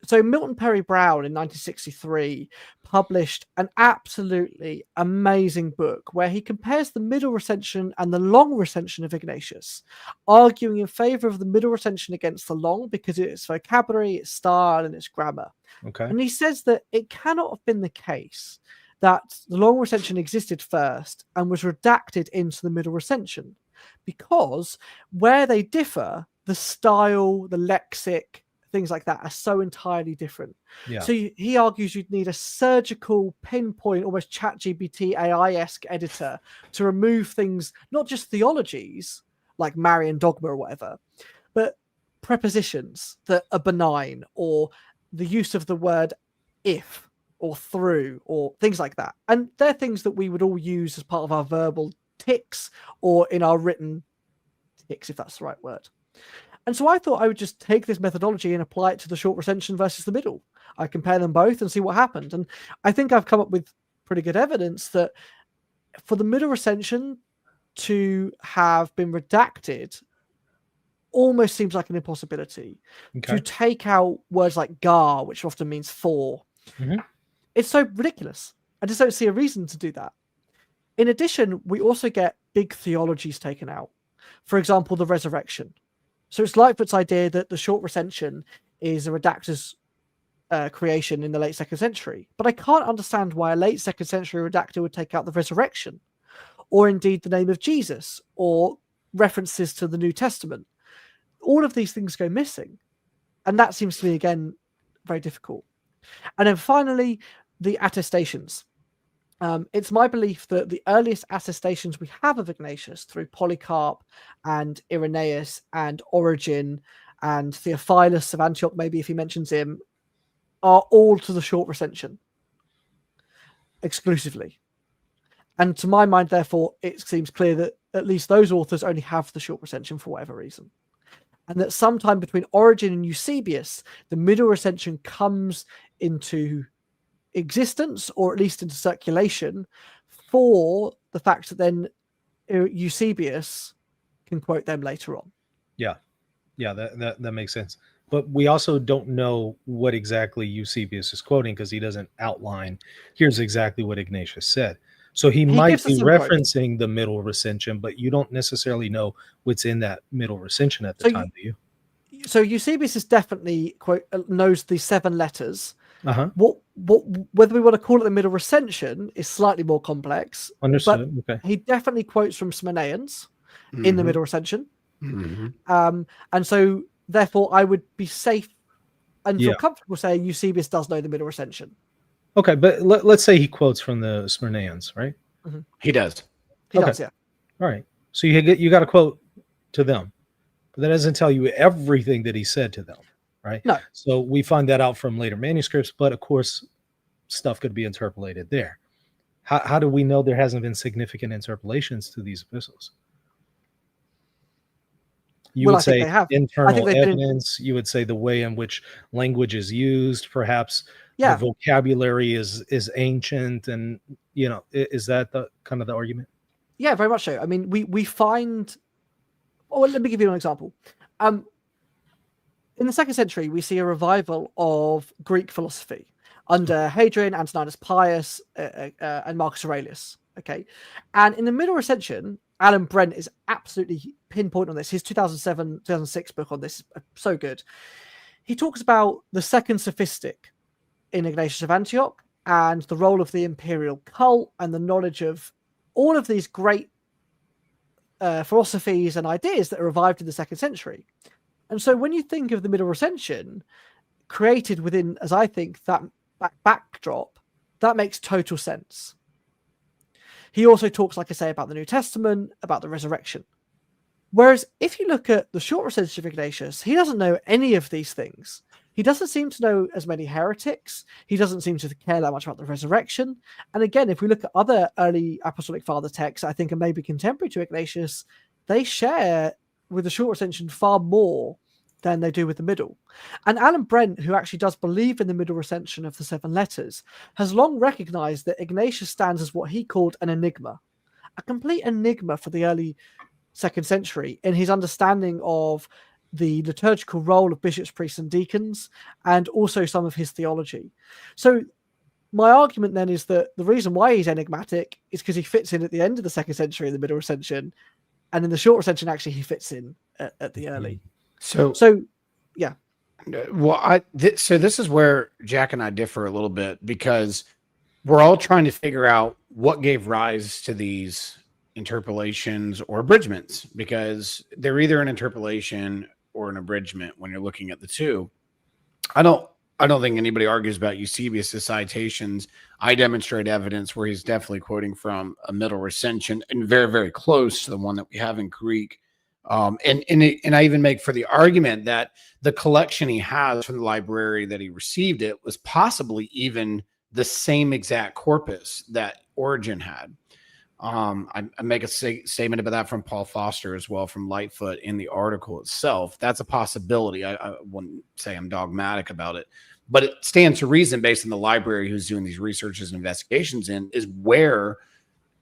So Milton Perry Brown in 1963 published an absolutely amazing book where he compares the middle recension and the long recension of Ignatius, arguing in favor of the middle recension against the long because of its vocabulary, its style, and its grammar. Okay. And he says that it cannot have been the case that the long recension existed first and was redacted into the middle recension. because where they differ, the style, the lexic, things like that are so entirely different. Yeah. So he argues you'd need a surgical pinpoint, almost ChatGPT AI-esque editor to remove things, not just theologies like Marian dogma or whatever, but prepositions that are benign, or the use of the word if or through, or things like that. And they're things that we would all use as part of our verbal tics or in our written tics, if that's the right word. And so I thought I would just take this methodology and apply it to the short recension versus the middle. I compare them both and see what happened. And I think I've come up with pretty good evidence that for the middle recension to have been redacted almost seems like an impossibility. Okay. To take out words like gar, which often means for, it's so ridiculous. I just don't see a reason to do that. In addition, we also get big theologies taken out. For example, the resurrection. So it's Lightfoot's idea that the short recension is a redactor's creation in the late 2nd century. But I can't understand why a late 2nd century redactor would take out the resurrection, or indeed the name of Jesus, or references to the New Testament. All of these things go missing. And that seems to me, again, very difficult. And then finally, the attestations. It's my belief that the earliest attestations we have of Ignatius through Polycarp and Irenaeus and Origen and Theophilus of Antioch, maybe if he mentions him, are all to the short recension exclusively. And to my mind, therefore, it seems clear that at least those authors only have the short recension for whatever reason. And that sometime between Origen and Eusebius, the middle recension comes into existence, or at least into circulation, for the fact that then Eusebius can quote them later on. Yeah, that makes sense. But we also don't know what exactly Eusebius is quoting, because he doesn't outline, here's exactly what Ignatius said. So he might be referencing the middle recension, but you don't necessarily know what's in that middle recension at the time, do you? So Eusebius is definitely knows the 7 letters. What whether we want to call it the middle recension is slightly more complex. Understood. But he definitely quotes from Smaneans in the middle recension. And so therefore I would be safe and feel comfortable saying Eusebius does know the middle recension. Okay, but let's say he quotes from the Smyrnaeans, right? He does. He does, yeah. All right. So you got to quote to them, but that doesn't tell you everything that he said to them, right? No. So we find that out from later manuscripts, but of course, stuff could be interpolated there. How do we know there hasn't been significant interpolations to these epistles? You would say internal evidence. You would say the way in which language is used, perhaps. The vocabulary is ancient, and is that the kind of the argument? Yeah, very much so. I mean, we find. Well, let me give you an example. In the 2nd century, we see a revival of Greek philosophy under Hadrian, Antoninus Pius, and Marcus Aurelius. Okay, and in the middle recension, Alan Brent is absolutely pinpoint on this. His 2006 book on this is so good. He talks about the second sophistic in Ignatius of Antioch and the role of the imperial cult and the knowledge of all of these great philosophies and ideas that are revived in the 2nd century. And so when you think of the middle recension created within, as I think, that backdrop, that makes total sense. He also talks, like I say, about the New Testament, about the resurrection. Whereas if you look at the short recension of Ignatius, he doesn't know any of these things. He doesn't seem to know as many heretics. He doesn't seem to care that much about the resurrection. And again, if we look at other early Apostolic Father texts, I think are maybe contemporary to Ignatius, they share with the short recension far more than they do with the middle. And Alan Brent, who actually does believe in the middle recension of the 7 letters, has long recognized that Ignatius stands as what he called an enigma, a complete enigma for the early 2nd century in his understanding of the liturgical role of bishops, priests, and deacons, and also some of his theology. So my argument then is that the reason why he's enigmatic is because he fits in at the end of the 2nd century in the middle recension, and in the short recension, actually, he fits in at the early. So yeah. Well, so this is where Jack and I differ a little bit, because we're all trying to figure out what gave rise to these interpolations or abridgments, because they're either an interpolation or an abridgment when you're looking at the two. I don't think anybody argues about Eusebius' citations. I demonstrate evidence where he's definitely quoting from a middle recension and very, very close to the one that we have in Greek. And I even make for the argument that the collection he has from the library that he received it was possibly even the same exact corpus that Origen had. I make a statement about that from Paul Foster as well, from Lightfoot in the article itself. That's a possibility. I wouldn't say I'm dogmatic about it, but it stands to reason based on the library who's doing these researches and investigations in is where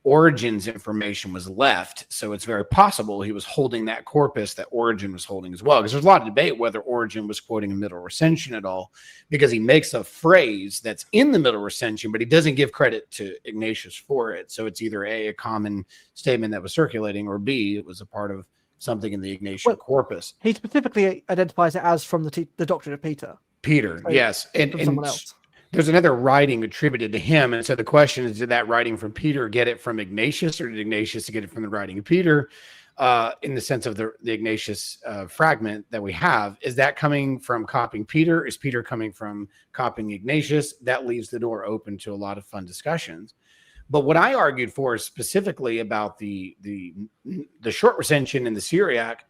Origen's information was left. So it's very possible he was holding that corpus that Origen was holding as well, because there's a lot of debate whether Origen was quoting a middle recension at all, because he makes a phrase that's in the middle recension, but he doesn't give credit to Ignatius for it. So it's either a common statement that was circulating, or B, it was a part of something in the Ignatian corpus. He specifically identifies it as from the doctrine of Peter. Peter, yes. And someone else. There's another writing attributed to him. And so the question is, did that writing from Peter get it from Ignatius, or did Ignatius get it from the writing of Peter? In the sense of the Ignatius fragment that we have, is that coming from copying Peter? Is Peter coming from copying Ignatius? That leaves the door open to a lot of fun discussions. But what I argued for specifically about the short recension in the Syriac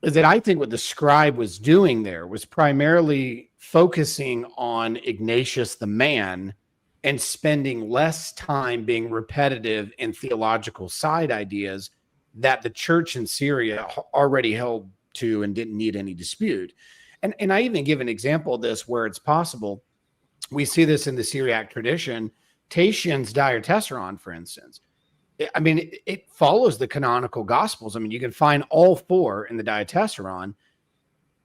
is that I think what the scribe was doing there was primarily focusing on Ignatius the man and spending less time being repetitive in theological side ideas that the church in Syria already held to and didn't need any dispute. And I even give an example of this where it's possible. We see this in the Syriac tradition. Tatian's Diatessaron, for instance. I mean, it follows the canonical gospels. I mean, you can find all four in the Diatessaron,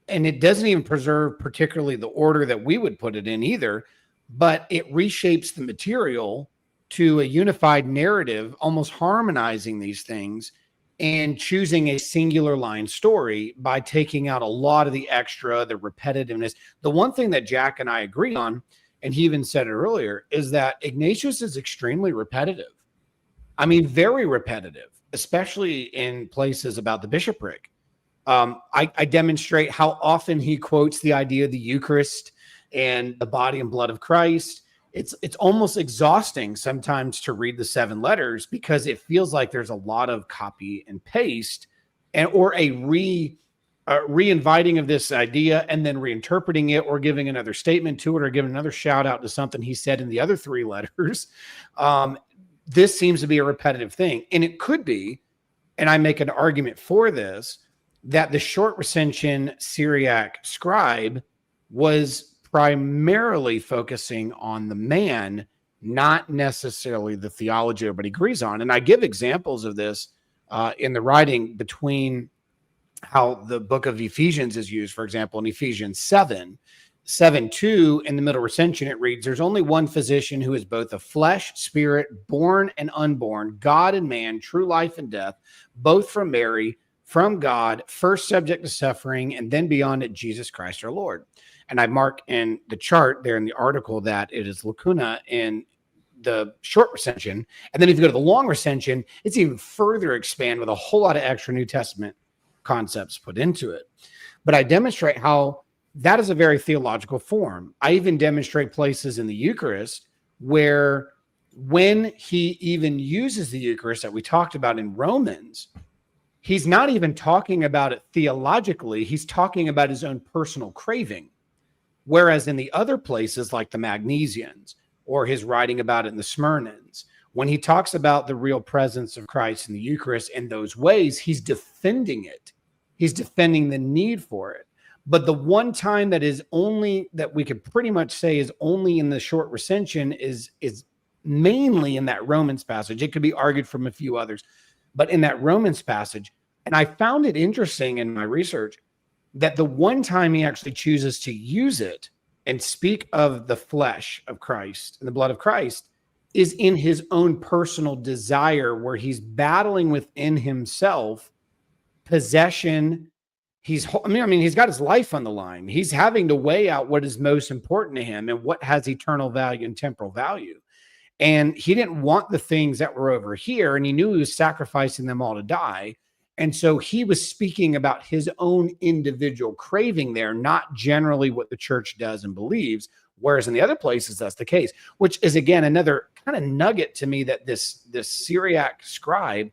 and it doesn't even preserve particularly the order that we would put it in either, but it reshapes the material to a unified narrative, almost harmonizing these things and choosing a singular line story by taking out a lot of the extra, the repetitiveness. The one thing that Jack and I agree on, and he even said it earlier, is that Ignatius is extremely repetitive. I mean, very repetitive, especially in places about the bishopric. I demonstrate how often he quotes the idea of the Eucharist and the body and blood of Christ. It's almost exhausting sometimes to read the 7 letters, because it feels like there's a lot of copy and paste, or a re-inviting of this idea and then reinterpreting it, or giving another statement to it, or giving another shout out to something he said in the other 3 letters. This seems to be a repetitive thing. And it could be, and I make an argument for this, that the short recension Syriac scribe was primarily focusing on the man, not necessarily the theology everybody agrees on. And I give examples of this in the writing between how the book of Ephesians is used. For example, in Ephesians 7:2 in the middle recension, it reads, "There's only one physician who is both a flesh, spirit, born and unborn, God and man, true life and death, both from Mary, from God, first subject to suffering, and then beyond it, Jesus Christ our Lord." And I mark in the chart there in the article that it is lacuna in the short recension. And then if you go to the long recension, it's even further expanded with a whole lot of extra New Testament concepts put into it. But I demonstrate how that is a very theological form. I even demonstrate places in the Eucharist where, when he even uses the Eucharist that we talked about in Romans, he's not even talking about it theologically. He's talking about his own personal craving. Whereas in the other places, like the Magnesians, or his writing about it in the Smyrnans, when he talks about the real presence of Christ in the Eucharist in those ways, he's defending it. He's defending the need for it. But the one time that is only, that we could pretty much say is only in the short recension is mainly in that Romans passage. It could be argued from a few others, but in that Romans passage. And I found it interesting in my research that the one time he actually chooses to use it and speak of the flesh of Christ and the blood of Christ is in his own personal desire, where he's battling within himself possession. He's got his life on the line. He's having to weigh out what is most important to him and what has eternal value and temporal value. And he didn't want the things that were over here, and he knew he was sacrificing them all to die. And so he was speaking about his own individual craving there, not generally what the church does and believes. Whereas in the other places, that's the case, which is, again, another kind of nugget to me that this Syriac scribe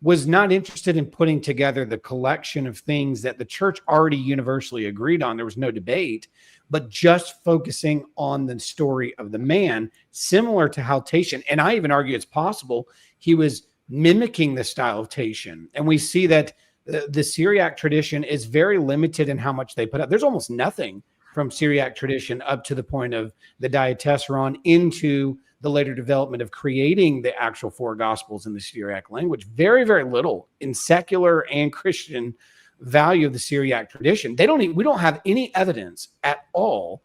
was not interested in putting together the collection of things that the church already universally agreed on. There was no debate, but just focusing on the story of the man, similar to how Tatian, and I even argue it's possible he was mimicking the style of Tatian. And we see that the Syriac tradition is very limited in how much they put up. There's almost nothing from Syriac tradition up to the point of the Diatessaron into the later development of creating the actual four gospels in the Syriac language. Very, very little in secular and Christian value of the Syriac tradition. We don't have any evidence at all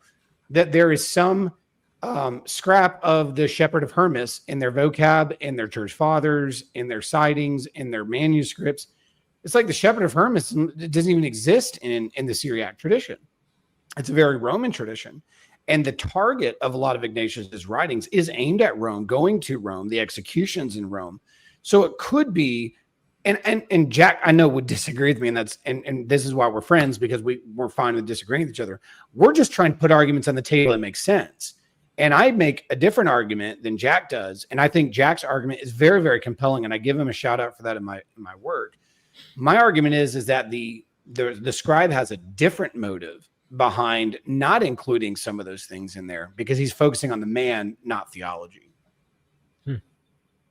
that there is some scrap of the Shepherd of Hermas in their vocab, in their church fathers, in their sightings, in their manuscripts. It's like the Shepherd of Hermas doesn't even exist in the Syriac tradition. It's a very Roman tradition. And the target of a lot of Ignatius's writings is aimed at Rome, going to Rome, the executions in Rome. So it could be, and Jack, I know, would disagree with me, and this is why we're friends, because we're fine with disagreeing with each other. We're just trying to put arguments on the table that make sense. And I make a different argument than Jack does. And I think Jack's argument is very, very compelling. And I give him a shout out for that in my work. My argument is that the scribe has a different motive behind not including some of those things in there, because he's focusing on the man, not theology.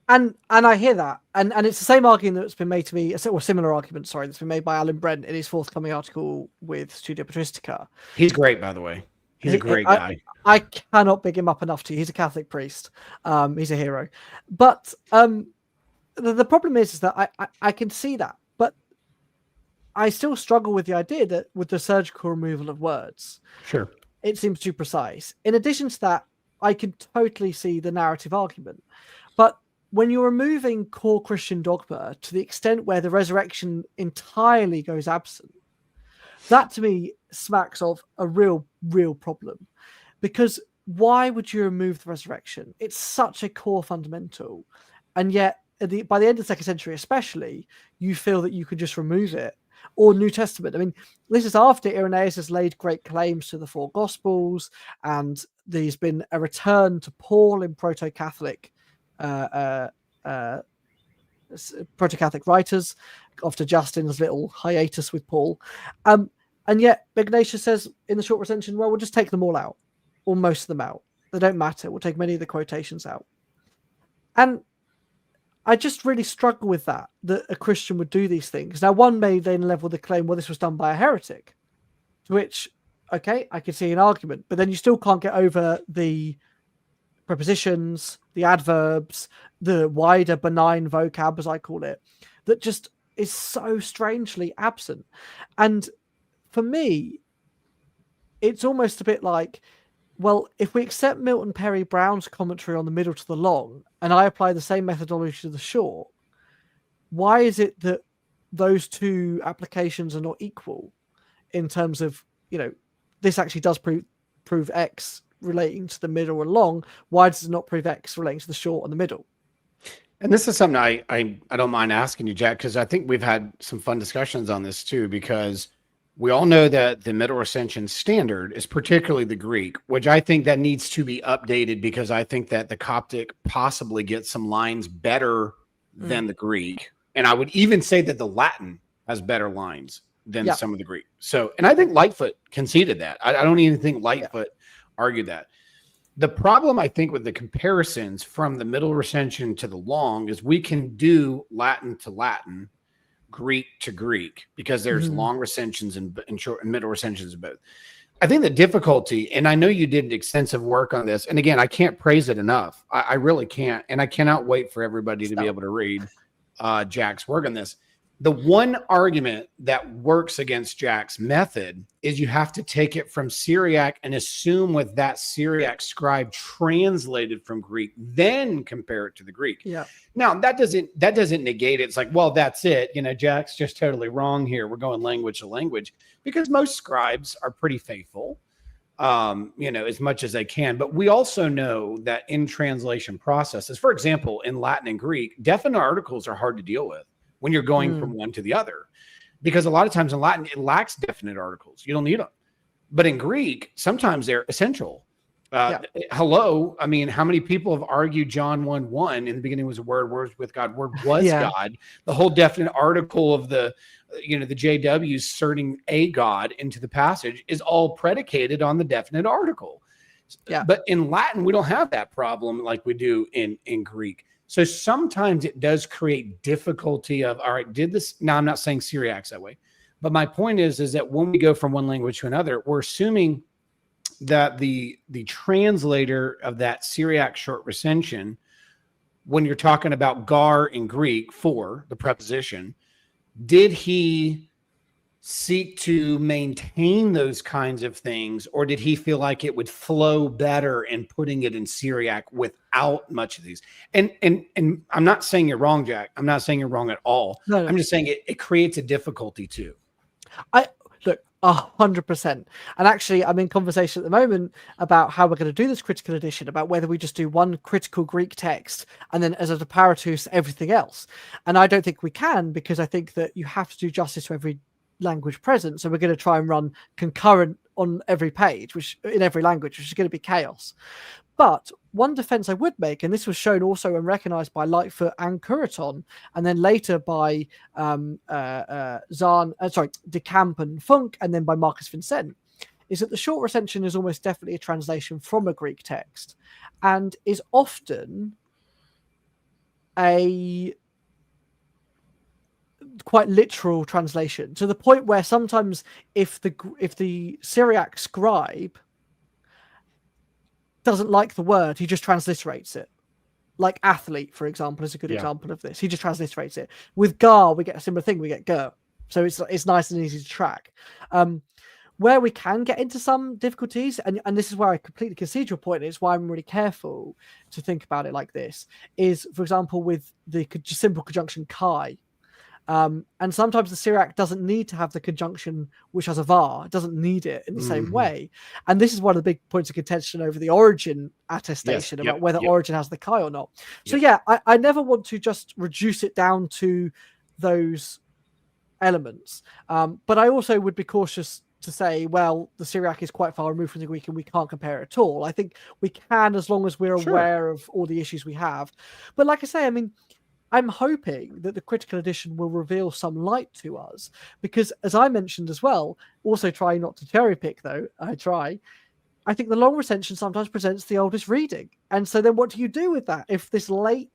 And I hear that, and it's the same argument that's been made to me, or similar argument, sorry, that's been made by Alan Brent in his forthcoming article with Pseudo Patristica. He's great, by the way. He's a great guy. I cannot big him up enough to you. He's a Catholic priest. He's a hero. But the problem is that I can see that, but I still struggle with the idea that with the surgical removal of words, sure, it seems too precise. In addition to that, I can totally see the narrative argument. But when you're removing core Christian dogma to the extent where the resurrection entirely goes absent, that to me smacks of a real problem. Because why would you remove the resurrection? It's such a core fundamental. And yet, by the end of the 2nd century especially, you feel that you could just remove it. Or New Testament. I mean, this is after Irenaeus has laid great claims to the four Gospels, and there's been a return to Paul in proto-Catholic writers after Justin's little hiatus with Paul. And yet Ignatius says in the short recension, well, we'll just take them all out, or most of them out. They don't matter. We'll take many of the quotations out. And I just really struggle with that a Christian would do these things. Now, one may then level the claim, well, this was done by a heretic, to which, okay, I could see an argument, but then you still can't get over the prepositions, the adverbs, the wider benign vocab, as I call it, that just is so strangely absent. And for me, it's almost a bit like, well, if we accept Milton Perry Brown's commentary on the middle to the long, and I apply the same methodology to the short, why is it that those two applications are not equal in terms of, this actually does prove X relating to the middle and long? Why does it not prove X relating to the short and the middle? And this is something I don't mind asking you, Jack, because I think we've had some fun discussions on this too, because we all know that the Middle Recension standard is particularly the Greek, which I think that needs to be updated, because I think that the Coptic possibly gets some lines better than the Greek. And I would even say that the Latin has better lines than some of the Greek. So, and I think Lightfoot conceded that. I don't even think Lightfoot argued that. The problem, I think, with the comparisons from the Middle Recension to the Long is we can do Latin to Latin, Greek to Greek, because there's long recensions and short and middle recensions of both. I think the difficulty, and I know you did extensive work on this, and again, I can't praise it enough. I really can't, and I cannot wait for everybody to be able to read Jack's work on this. The one argument that works against Jack's method is you have to take it from Syriac and assume with that Syriac scribe translated from Greek, then compare it to the Greek. Yeah. Now that doesn't negate it. It's like, well, that's it. Jack's just totally wrong here. We're going language to language, because most scribes are pretty faithful. as much as they can. But we also know that in translation processes, for example, in Latin and Greek, definite articles are hard to deal with when you're going from one to the other, because a lot of times in Latin, it lacks definite articles. You don't need them. But in Greek, sometimes they're essential. Hello. I mean, how many people have argued John 1:1 in the beginning was a word, words with God, word was God. The whole definite article of the JW inserting a God into the passage is all predicated on the definite article. Yeah. But in Latin, we don't have that problem like we do in Greek. So sometimes it does create difficulty of, all right, did this? Now, I'm not saying Syriac's that way, but my point is that when we go from one language to another, we're assuming that the translator of that Syriac short recension, when you're talking about gar in Greek for the preposition, did he seek to maintain those kinds of things, or did he feel like it would flow better in putting it in Syriac without much of these? And I'm not saying you're wrong, Jack. I'm not saying you're wrong at all. No. I'm just saying it creates a difficulty too. Look, 100%. And actually, I'm in conversation at the moment about how we're going to do this critical edition, about whether we just do one critical Greek text and then as a apparatus, everything else. And I don't think we can, because I think that you have to do justice to every language present. So we're going to try and run concurrent on every page, which in every language, which is going to be chaos. But one defense I would make, and this was shown also and recognized by Lightfoot and Curaton, and then later by De Camp and Funk, and then by Marcus Vincent, is that the short recension is almost definitely a translation from a Greek text and is often a quite literal translation, to the point where sometimes if the Syriac scribe doesn't like the word, he just transliterates it. Like athlete, for example, is a good example of this. He just transliterates it. With gar, we get a similar thing. We get ger. So it's nice and easy to track. Where we can get into some difficulties, and this is where I completely concede your point, it's why I'm really careful to think about it like this, is, for example, with the simple conjunction kai. And sometimes the Syriac doesn't need to have the conjunction which has a var. It doesn't need it in the same way. And this is one of the big points of contention over the origin attestation, about whether origin has the chi or not. So I never want to just reduce it down to those elements. But I also would be cautious to say, well, the Syriac is quite far removed from the Greek and we can't compare it at all. I think we can, as long as we're aware of all the issues we have. But like I say, I mean, I'm hoping that the critical edition will reveal some light to us, because, as I mentioned as well, also try not to cherry pick, though, I think the long recension sometimes presents the oldest reading. And so then what do you do with that? If this late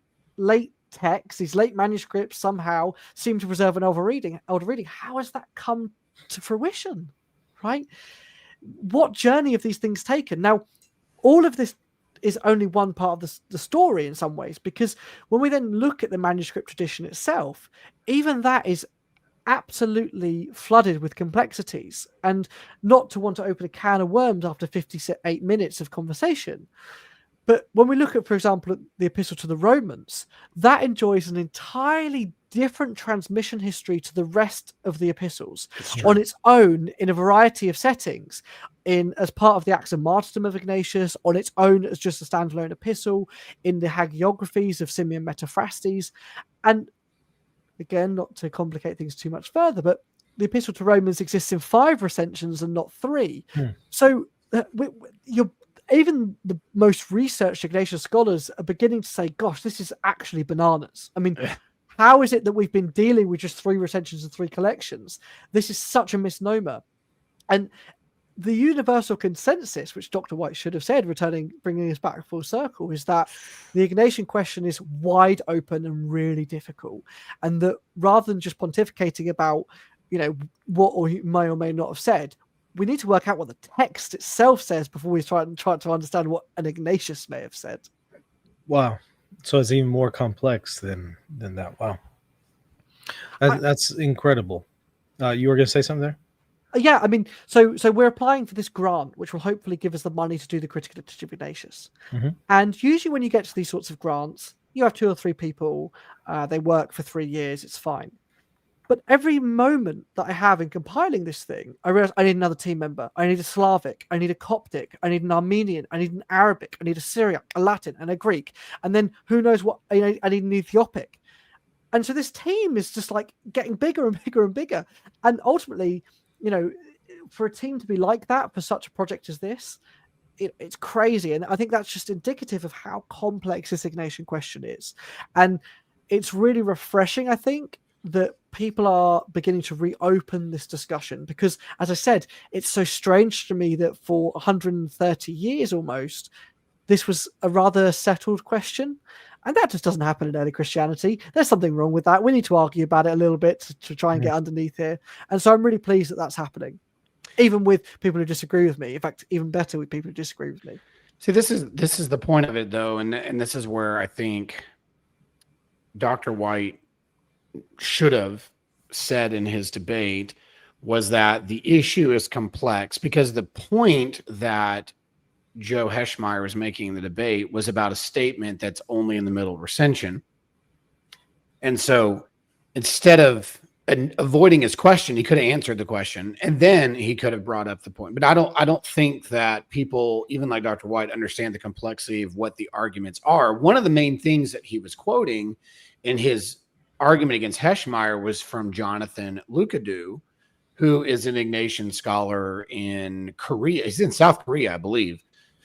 text, these late manuscripts somehow seem to preserve an older reading, how has that come to fruition, right? What journey have these things taken? Now, all of this is only one part of the story in some ways, because when we then look at the manuscript tradition itself, even that is absolutely flooded with complexities. And not to want to open a can of worms after 58 minutes of conversation, but when we look at, for example, the Epistle to the Romans, that enjoys an entirely different transmission history to the rest of the epistles on its own, in a variety of settings, as part of the Acts of Martyrdom of Ignatius, on its own as just a standalone epistle, in the hagiographies of Simeon Metaphrastes. And again, not to complicate things too much further, but the Epistle to Romans exists in 5 recensions and not 3. So even the most researched Ignatius scholars are beginning to say, gosh, this is actually bananas. I mean, how is it that we've been dealing with just 3 recensions and 3 collections? This is such a misnomer. And the universal consensus, which Dr. White should have said, bringing us back full circle, is that the Ignatian question is wide open and really difficult. And that rather than just pontificating about, what or you may or may not have said, we need to work out what the text itself says before we try to understand what an Ignatius may have said. Wow. So it's even more complex than that. Wow. That's incredible. You were going to say something there? Yeah, I mean, so we're applying for this grant, which will hopefully give us the money to do the critical edition of Ignatius. And usually when you get to these sorts of grants, you have 2 or 3 people, they work for 3 years, it's fine. But every moment that I have in compiling this thing, I realize I need another team member. I need a Slavic. I need a Coptic. I need an Armenian. I need an Arabic. I need a Syriac, a Latin, and a Greek. And then who knows what? I need an Ethiopic. And so this team is just like getting bigger and bigger and bigger. And ultimately, for a team to be like that for such a project as this, it's crazy. And I think that's just indicative of how complex this Ignatian question is. And it's really refreshing, I think, that people are beginning to reopen this discussion, because, as I said, it's so strange to me that for 130 years almost, this was a rather settled question. And that just doesn't happen in early Christianity. There's something wrong with that. We need to argue about it a little bit to try and get underneath here. And so I'm really pleased that that's happening, even with people who disagree with me. In fact, even better with people who disagree with me. See, this is the point of it, though, and this is where I think Dr. White should have said in his debate, was that the issue is complex, because the point that Joe Heschmeyer was making in the debate was about a statement that's only in the middle recension. And so instead of avoiding his question, he could have answered the question, and then he could have brought up the point. But I don't think that people, even like Dr. White, understand the complexity of what the arguments are. One of the main things that he was quoting in his argument against Heschmeyer was from Jonathan Lukadu, who is an Ignatian scholar in Korea. He's in South Korea, I believe.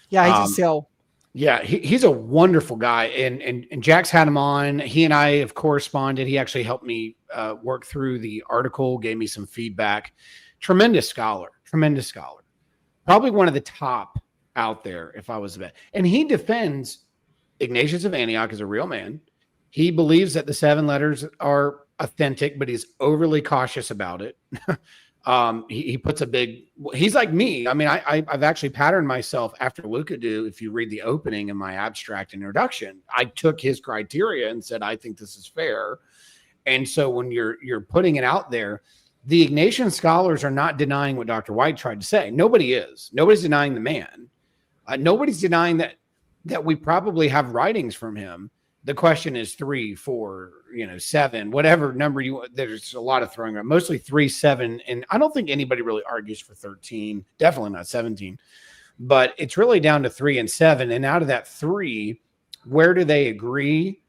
Yeah, he's in Seoul. Yeah, he's a wonderful guy, and Jack's had him on. He and I have corresponded. He actually helped me work through the article, gave me some feedback. Tremendous scholar. Probably one of the top out there, if I was to bet. And he defends Ignatius of Antioch as a real man. He believes that the 7 letters are authentic, but he's overly cautious about it. He puts he's like me. I mean, I've actually patterned myself after Lukadu. If you read the opening in my abstract introduction, I took his criteria and said, I think this is fair. And so when you're putting it out there, the Ignatian scholars are not denying what Dr. White tried to say. Nobody is. Nobody's denying the man. Nobody's denying that we probably have writings from him. The question is 3, 4, 7, whatever number there's a lot of throwing around, mostly 3, 7. And I don't think anybody really argues for 13, definitely not 17, but it's really down to 3 and 7. And out of that 3, where do they agree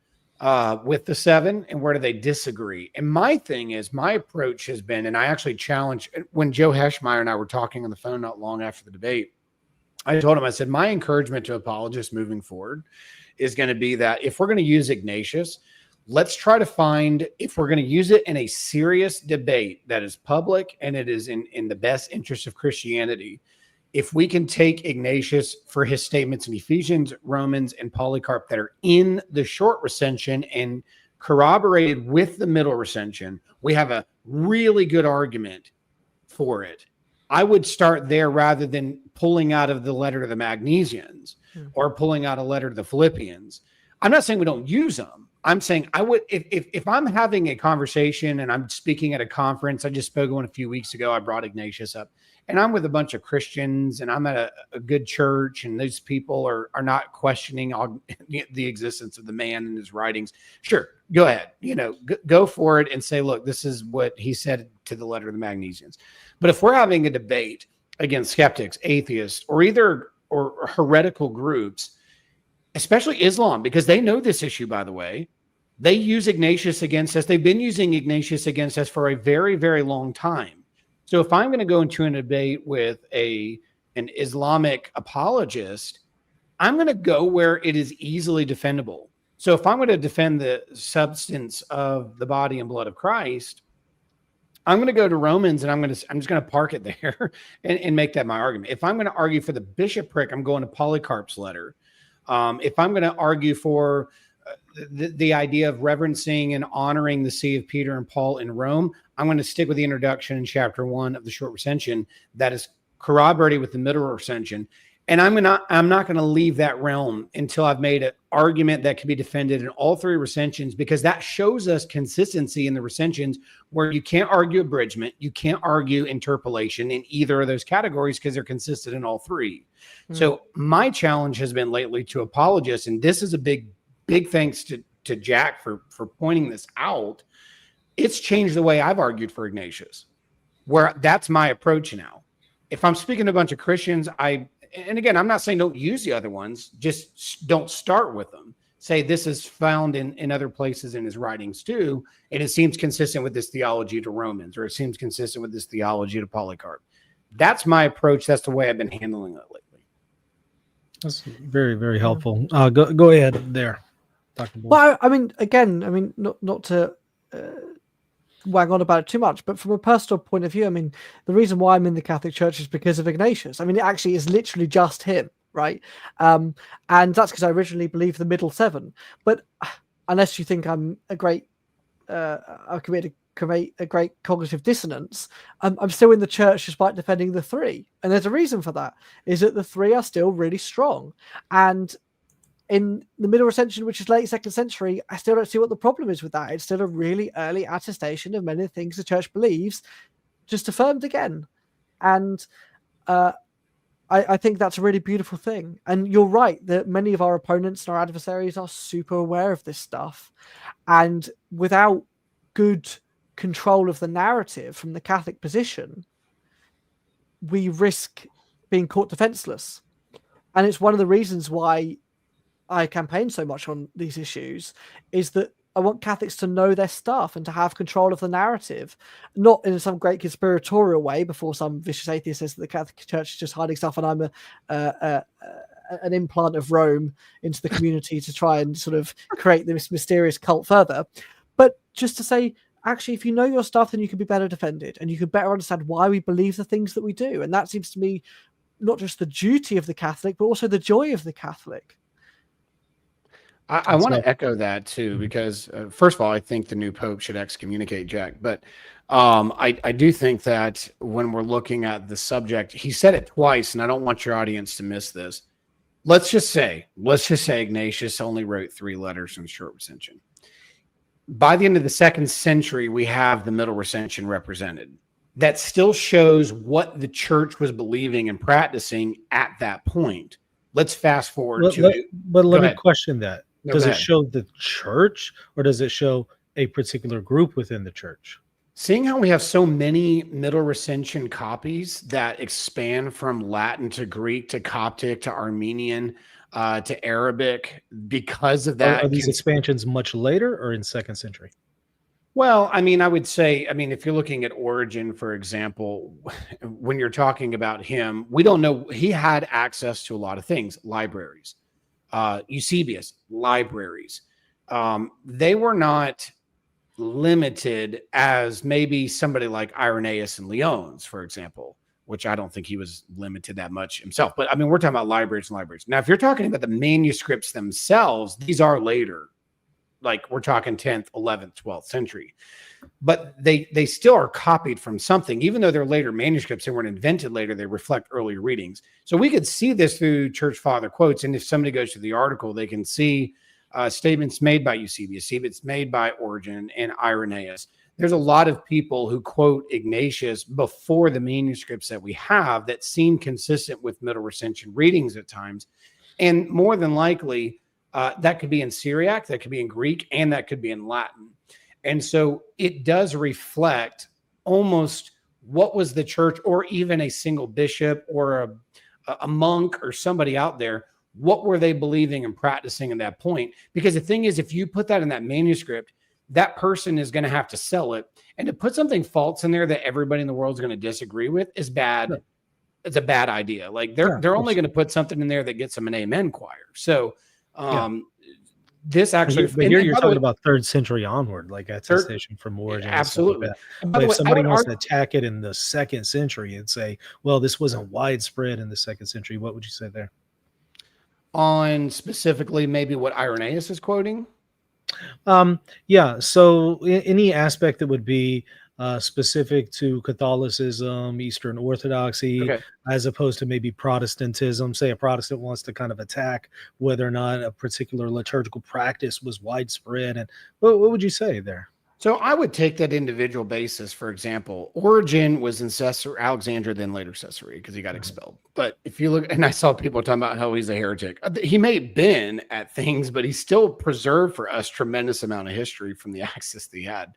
with the 7 and where do they disagree? And my approach has been, and I actually challenged when Joe Heschmeyer and I were talking on the phone not long after the debate, I told him, I said, my encouragement to apologists moving forward is going to be that if we're going to use Ignatius, let's try to find, if we're going to use it in a serious debate that is public and it is in the best interest of Christianity, if we can take Ignatius for his statements in Ephesians, Romans, and Polycarp that are in the short recension and corroborated with the middle recension, we have a really good argument for it. I would start there rather than pulling out of the letter to the Magnesians or pulling out a letter to the Philippians. I'm not saying we don't use them. I'm saying I would, if I'm having a conversation and I'm speaking at a conference, I just spoke one a few weeks ago, I brought Ignatius up, and I'm with a bunch of Christians and I'm at a good church, and those people are not questioning the existence of the man and his writings. Sure, go ahead, go for it and say, look, this is what he said to the letter of the Magnesians. But if we're having a debate against skeptics, atheists, or heretical groups, especially Islam, because they know this issue, by the way, they use Ignatius against us. They've been using Ignatius against us for a very, very long time. So if I'm going to go into a debate with an Islamic apologist, I'm going to go where it is easily defendable. So if I'm going to defend the substance of the body and blood of Christ, I'm going to go to Romans, and I'm just going to park it there and make that my argument. If I'm going to argue for the bishopric, I'm going to Polycarp's letter. If I'm going to argue for the idea of reverencing and honoring the see of Peter and Paul in Rome, I'm going to stick with the introduction in chapter 1 of the short recension that is corroborated with the middle recension. And I'm not going to leave that realm until I've made an argument that can be defended in all 3 recensions, because that shows us consistency in the recensions where you can't argue abridgment, you can't argue interpolation in either of those categories because they're consistent in all 3. So my challenge has been lately to apologists, and this is a big thanks to Jack for pointing this out. it's changed the way I've argued for Ignatius, where that's my approach now. If I'm speaking to a bunch of Christians, and again, I'm not saying don't use the other ones, just don't start with them. Say this is found in other places in his writings too, and it seems consistent with this theology to Romans, or it seems consistent with this theology to Polycarp. That's my approach. That's the way I've been handling it lately. That's very, very helpful. Go ahead there, Dr. Boyce. Well, I mean, again, I mean, not to wag on about it too much, but from a personal point of view, I mean, the reason why I'm in the Catholic Church is because of Ignatius. I mean, it actually is literally just him, right? And that's because I originally believed the middle seven. But unless you think I'm a great, I've committed a great cognitive dissonance, I'm still in the church despite defending the three. And there's a reason for that, is that the three are still really strong. And in the middle recension, which is late 2nd century, I still don't see what the problem is with that. It's still a really early attestation of many of the things the church believes, just affirmed again. And I think that's a really beautiful thing. And you're right that many of our opponents and our adversaries are super aware of this stuff. And without good control of the narrative from the Catholic position, we risk being caught defenseless. And it's one of the reasons why I campaign so much on these issues, is that I want Catholics to know their stuff and to have control of the narrative, not in some great conspiratorial way before some vicious atheist says that the Catholic Church is just hiding stuff and I'm an implant of Rome into the community to try and sort of create this mysterious cult further. But just to say, actually, if you know your stuff, then you can be better defended and you can better understand why we believe the things that we do. And that seems to me not just the duty of the Catholic, but also the joy of the Catholic. I want to echo that too, because first of all, I think the new Pope should excommunicate Jack. But I do think that when we're looking at the subject, he said it twice, and I don't want your audience to miss this. Let's just say Ignatius only wrote 3 letters in short recension. By the end of the 2nd century, we have the middle recension represented. That still shows what the church was believing and practicing at that point. Let's fast forward But let me question that. Does it show the church, or does it show a particular group within the church? Seeing how we have so many middle recension copies that expand from Latin to Greek to Coptic to Armenian to Arabic, because of that. Are these expansions much later or in 2nd century? Well, I mean, I would say, if you're looking at Origen, for example, when you're talking about him, we don't know. He had access to a lot of things, libraries, Eusebius, libraries. They were not limited as maybe somebody like Irenaeus and Lyons, for example, which I don't think he was limited that much himself. But I mean, we're talking about libraries and libraries. Now, if you're talking about the manuscripts themselves, these are later. Like we're talking 10th, 11th, 12th century, but they still are copied from something, even though they're later manuscripts. They weren't invented later. They reflect earlier readings. So we could see this through church father quotes. And if somebody goes to the article, they can see statements made by Eusebius, statements made by Origen and Irenaeus. There's a lot of people who quote Ignatius before the manuscripts that we have that seem consistent with middle recension readings at times. And more than likely, that could be in Syriac, that could be in Greek, and that could be in Latin. And so it does reflect almost what was the church, or even a single bishop or a monk or somebody out there, what were they believing and practicing at that point? Because the thing is, if you put that in that manuscript, that person is going to have to sell it. And to put something false in there that everybody in the world is going to disagree with is bad. Yeah. It's a bad idea. Like they're only going to put something in there that gets them an amen choir. So this actually, but here you're talking about 3rd century onward, like attestation from Origen. Absolutely. Like but if somebody wants to attack it in the 2nd century and say, well, this wasn't widespread in the 2nd century, what would you say there? On specifically maybe what Irenaeus is quoting? Yeah. So any aspect that would be specific to Catholicism, Eastern Orthodoxy, as opposed to maybe Protestantism. Say a Protestant wants to kind of attack whether or not a particular liturgical practice was widespread. And what would you say there? So I would take that individual basis. For example, Origen was in Alexandria, then later Caesarea, because he got expelled. But if you look, and I saw people talking about how he's a heretic. He may have been at things, but he still preserved for us tremendous amount of history from the access that he had.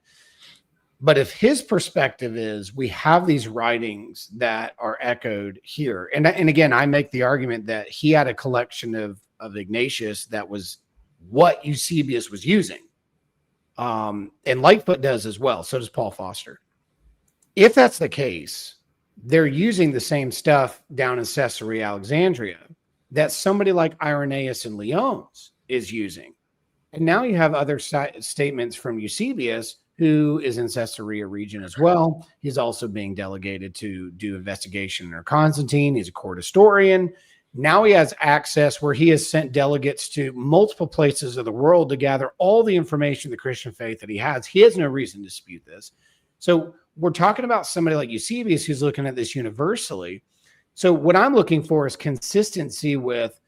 But if his perspective is we have these writings that are echoed here, and again, I make the argument that he had a collection of Ignatius that was what Eusebius was using. And Lightfoot does as well. So does Paul Foster. If that's the case, they're using the same stuff down in Caesarea Alexandria that somebody like Irenaeus and Lyons is using. And now you have other statements from Eusebius, who is in Caesarea region as well. He's also being delegated to do investigation under Constantine. He's a court historian. Now he has access where he has sent delegates to multiple places of the world to gather all the information, the Christian faith that he has. He has no reason to dispute this. So we're talking about somebody like Eusebius who's looking at this universally. So what I'm looking for is consistency with,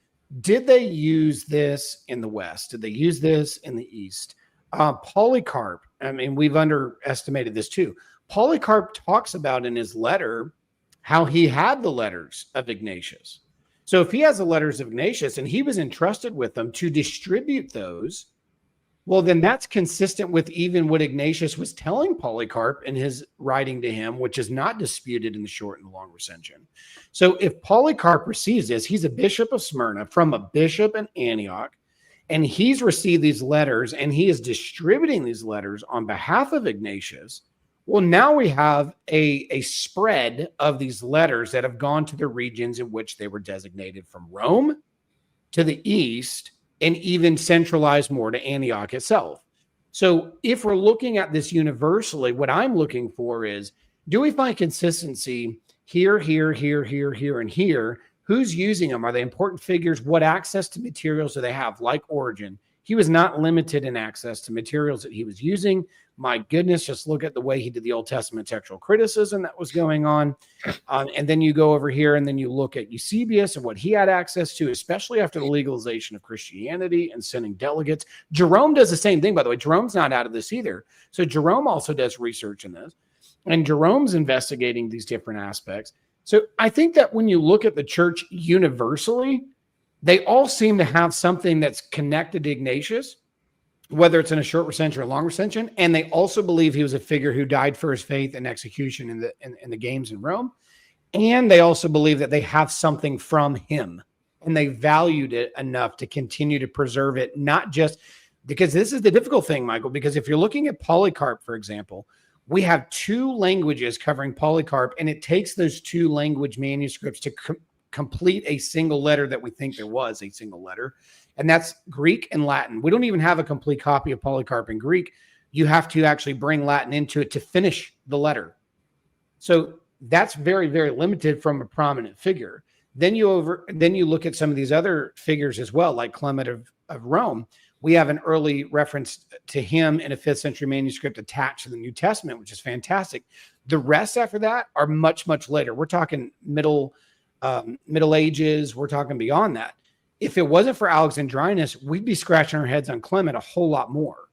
did they use this in the West? Did they use this in the East? Polycarp, I mean, we've underestimated this too. Polycarp talks about in his letter how he had the letters of Ignatius. So if he has the letters of Ignatius and he was entrusted with them to distribute those, well, then that's consistent with even what Ignatius was telling Polycarp in his writing to him, which is not disputed in the short and the long recension. So if Polycarp receives this, he's a bishop of Smyrna from a bishop in Antioch, and he's received these letters and he is distributing these letters on behalf of Ignatius. Well, now we have a spread of these letters that have gone to the regions in which they were designated, from Rome to the east, and even centralized more to Antioch itself. So if we're looking at this universally, what I'm looking for is, do we find consistency here, here, here, here, here, and here? Who's using them? Are they important figures? What access to materials do they have? Like Origen, he was not limited in access to materials that he was using. My goodness, just look at the way he did the Old Testament textual criticism that was going on. And then you go over here and then you look at Eusebius and what he had access to, especially after the legalization of Christianity and sending delegates. Jerome does the same thing, by the way. Jerome's not out of this either. So Jerome also does research in this. And Jerome's investigating these different aspects. So I think that when you look at the church universally, they all seem to have something that's connected to Ignatius, whether it's in a short recension or a long recension. And they also believe he was a figure who died for his faith and execution in the games in Rome. And they also believe that they have something from him, and they valued it enough to continue to preserve it, not just because this is the difficult thing, Michael, because if you're looking at Polycarp, for example, we have two languages covering Polycarp, and it takes those two language manuscripts to complete a single letter that we think there was a single letter. And that's Greek and Latin. We don't even have a complete copy of Polycarp in Greek. You have to actually bring Latin into it to finish the letter. So that's very, very limited from a prominent figure. Then you look at some of these other figures as well, like Clement of Rome. We have an early reference to him in a 5th century manuscript attached to the New Testament, which is fantastic. The rest after that are much, much later. We're talking Middle Ages. We're talking beyond that. If it wasn't for Alexandrinus, we'd be scratching our heads on Clement a whole lot more.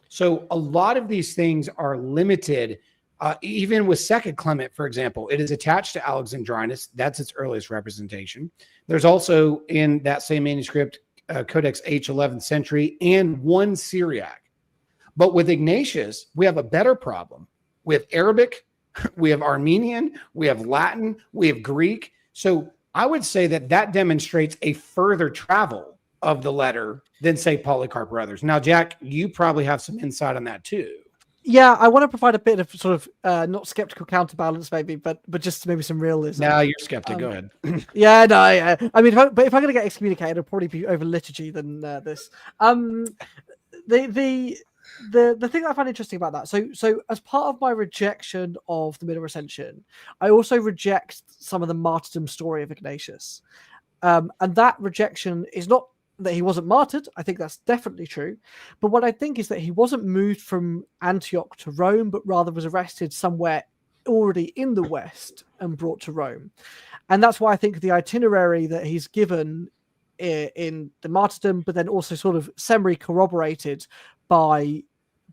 So a lot of these things are limited. Even with Second Clement, for example, it is attached to Alexandrinus. That's its earliest representation. There's also in that same manuscript, Codex H, 11th century, and one Syriac. But with Ignatius, we have a better problem. We have Arabic, we have Armenian, we have Latin, we have Greek. So I would say that demonstrates a further travel of the letter than, say, Polycarp or others. Now, Jack, you probably have some insight on that too. Yeah, I want to provide a bit of sort of not skeptical counterbalance, maybe, but just maybe some realism. No, you're skeptic. Go ahead. Yeah, no, I mean, if I'm going to get excommunicated, it'll probably be over liturgy than this. The thing that I find interesting about that, so as part of my rejection of the Middle Recension, I also reject some of the martyrdom story of Ignatius, and that rejection is not that he wasn't martyred. I think that's definitely true. But what I think is that he wasn't moved from Antioch to Rome, but rather was arrested somewhere already in the West and brought to Rome. And that's why I think the itinerary that he's given in the martyrdom, but then also sort of semi-corroborated by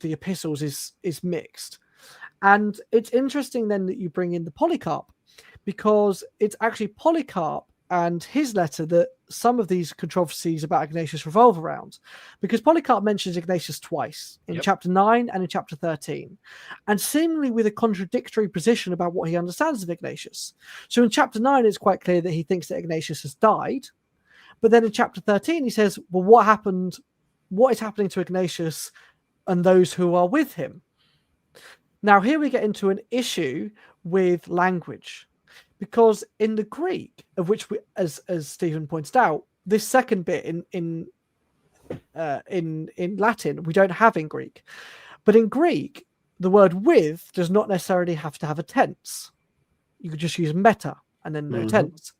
the epistles is mixed. And it's interesting then that you bring in the Polycarp, because it's actually Polycarp and his letter that some of these controversies about Ignatius revolve around, because Polycarp mentions Ignatius twice, in chapter 9 and in chapter 13, and seemingly with a contradictory position about what he understands of Ignatius. So in chapter 9, it's quite clear that he thinks that Ignatius has died, but then in chapter 13, he says, well, what is happening to Ignatius and those who are with him? Now, here we get into an issue with language, because in the Greek, of which we, as Stephen pointed out, this second bit in Latin we don't have in Greek, but in Greek the word with does not necessarily have to have a tense. You could just use meta and then no tense.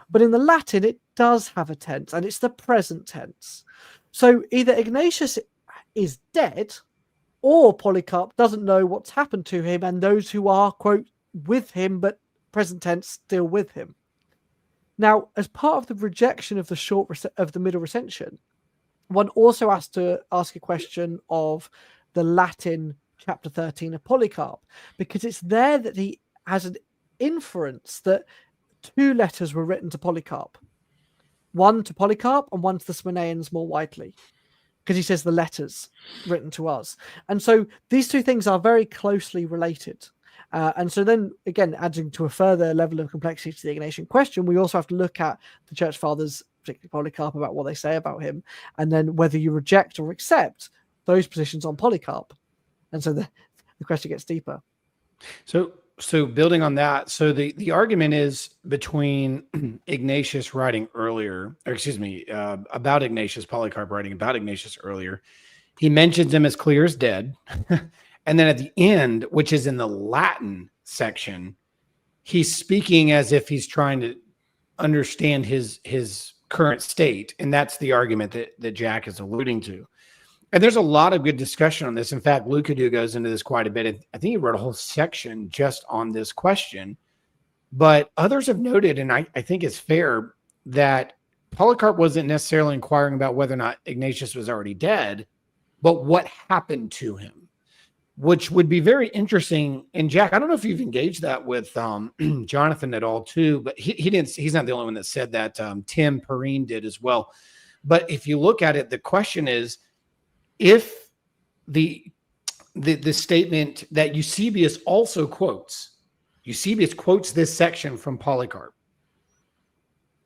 But in the Latin it does have a tense, and it's the present tense. So either Ignatius is dead, or Polycarp doesn't know what's happened to him and those who are, quote, with him, but present tense still with him. Now, as part of the rejection of the middle recension, one also has to ask a question of the Latin chapter 13 of Polycarp, because it's there that he has an inference that 2 letters were written to Polycarp. One to Polycarp and one to the Smyrnaeans more widely, because he says the letters written to us. And so these 2 things are very closely related. And so then, again, adding to a further level of complexity to the Ignatian question, we also have to look at the Church Fathers, particularly Polycarp, about what they say about him, and then whether you reject or accept those positions on Polycarp. And so the question gets deeper. So building on that, so the argument is between Ignatius writing earlier, or excuse me, about Ignatius, Polycarp writing about Ignatius earlier. He mentions him as clear as dead. And then at the end, which is in the Latin section, he's speaking as if he's trying to understand his current state. And that's the argument that Jack is alluding to. And there's a lot of good discussion on this. In fact, Lucadou goes into this quite a bit. I think he wrote a whole section just on this question. But others have noted, and I think it's fair, that Polycarp wasn't necessarily inquiring about whether or not Ignatius was already dead, but what happened to him, which would be very interesting. And Jack, I don't know if you've engaged that with Jonathan at all too, but he didn't. He's not the only one that said that. Tim Perrine did as well. But if you look at it, the question is, if the statement that Eusebius also quotes, Eusebius quotes this section from Polycarp,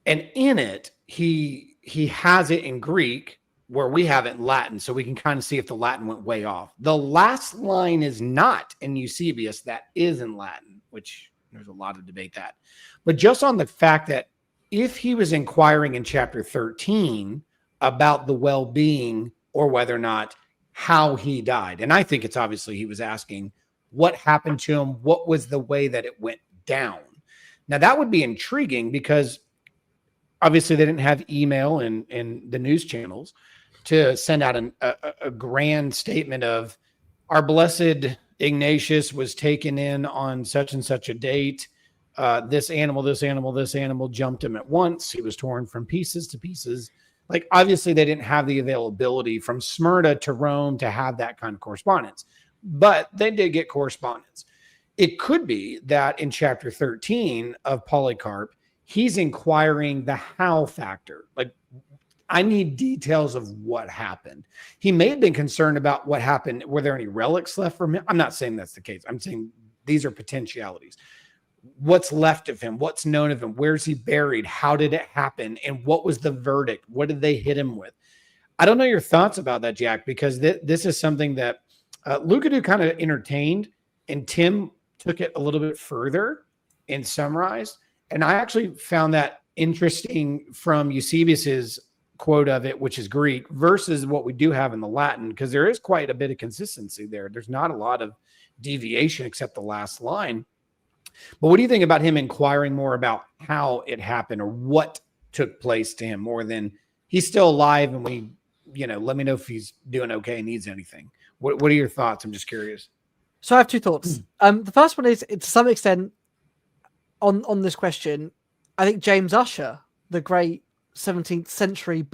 and in it he has it in Greek, where we have it in Latin, so we can kind of see if the Latin went way off. The last line is not in Eusebius, that is in Latin, which there's a lot of debate that. But just on the fact that if he was inquiring in chapter 13 about the well-being or whether or not how he died, and I think it's obviously he was asking what happened to him, what was the way that it went down. Now that would be intriguing, because obviously they didn't have email and the news channels to send out a grand statement of our blessed Ignatius was taken in on such and such a date. This animal jumped him at once. He was torn from pieces to pieces. Like, obviously they didn't have the availability from Smyrna to Rome to have that kind of correspondence, but they did get correspondence. It could be that in chapter 13 of Polycarp, he's inquiring the how factor. Like, I need details of what happened. He may have been concerned about what happened. Were there any relics left from him? I'm not saying that's the case. I'm saying these are potentialities. What's left of him? What's known of him? Where's he buried? How did it happen? And what was the verdict? What did they hit him with? I don't know your thoughts about that, Jack, because this is something that Lucadou kind of entertained, and Tim took it a little bit further and summarized. And I actually found that interesting from Eusebius's quote of it, which is Greek, versus what we do have in the Latin, because there is quite a bit of consistency there. There's not a lot of deviation except the last line. But what do you think about him inquiring more about how it happened or what took place to him, more than he's still alive and we, let me know if he's doing okay and needs anything? What are your thoughts? I'm just curious. So I have 2 thoughts. The first one is, to some extent, on this question, I think James Ussher, the great 17th century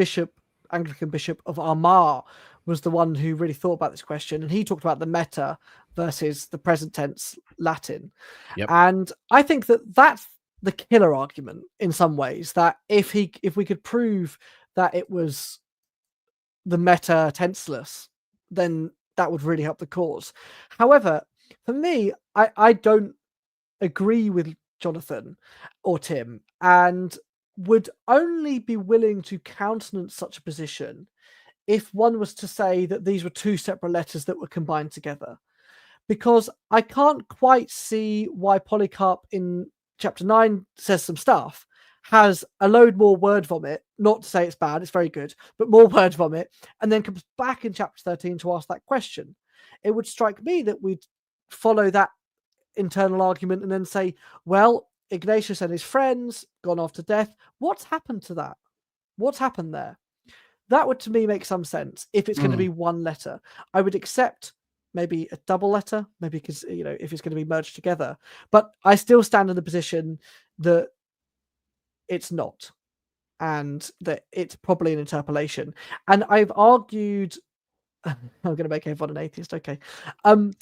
Anglican bishop of Armagh, was the one who really thought about this question, and he talked about the meta versus the present tense Latin. Yep. And I think that the killer argument in some ways, that if we could prove that it was the meta tenseless, then that would really help the cause. However, for me, I don't agree with Jonathan or Tim, and would only be willing to countenance such a position if one was to say that these were two separate letters that were combined together. Because I can't quite see why Polycarp in chapter 9 says some stuff, has a load more word vomit, not to say it's bad, it's very good, but more word vomit, and then comes back in chapter 13 to ask that question. It would strike me that we'd follow that internal argument and then say, well, Ignatius and his friends gone off to death. What's happened to that? What's happened there? That would, to me, make some sense if it's going to be one letter. I would accept maybe a double letter, maybe because, if it's going to be merged together. But I still stand in the position that it's not, and that it's probably an interpolation. And I've argued, I'm going to make everyone an atheist, okay. And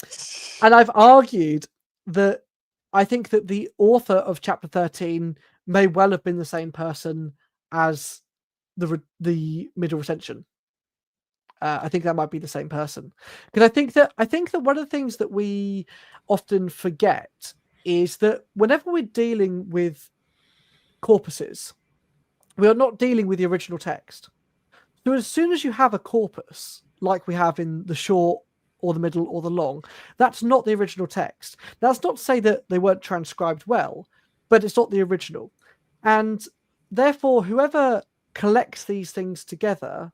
I've argued that I think that the author of chapter 13 may well have been the same person as the middle recension. I think that might be the same person, because I think that one of the things that we often forget is that whenever we're dealing with corpuses, we are not dealing with the original text. So as soon as you have a corpus, like we have in the short or the middle or the long, that's not the original text. That's not to say that they weren't transcribed well, but it's not the original. And therefore, whoever collects these things together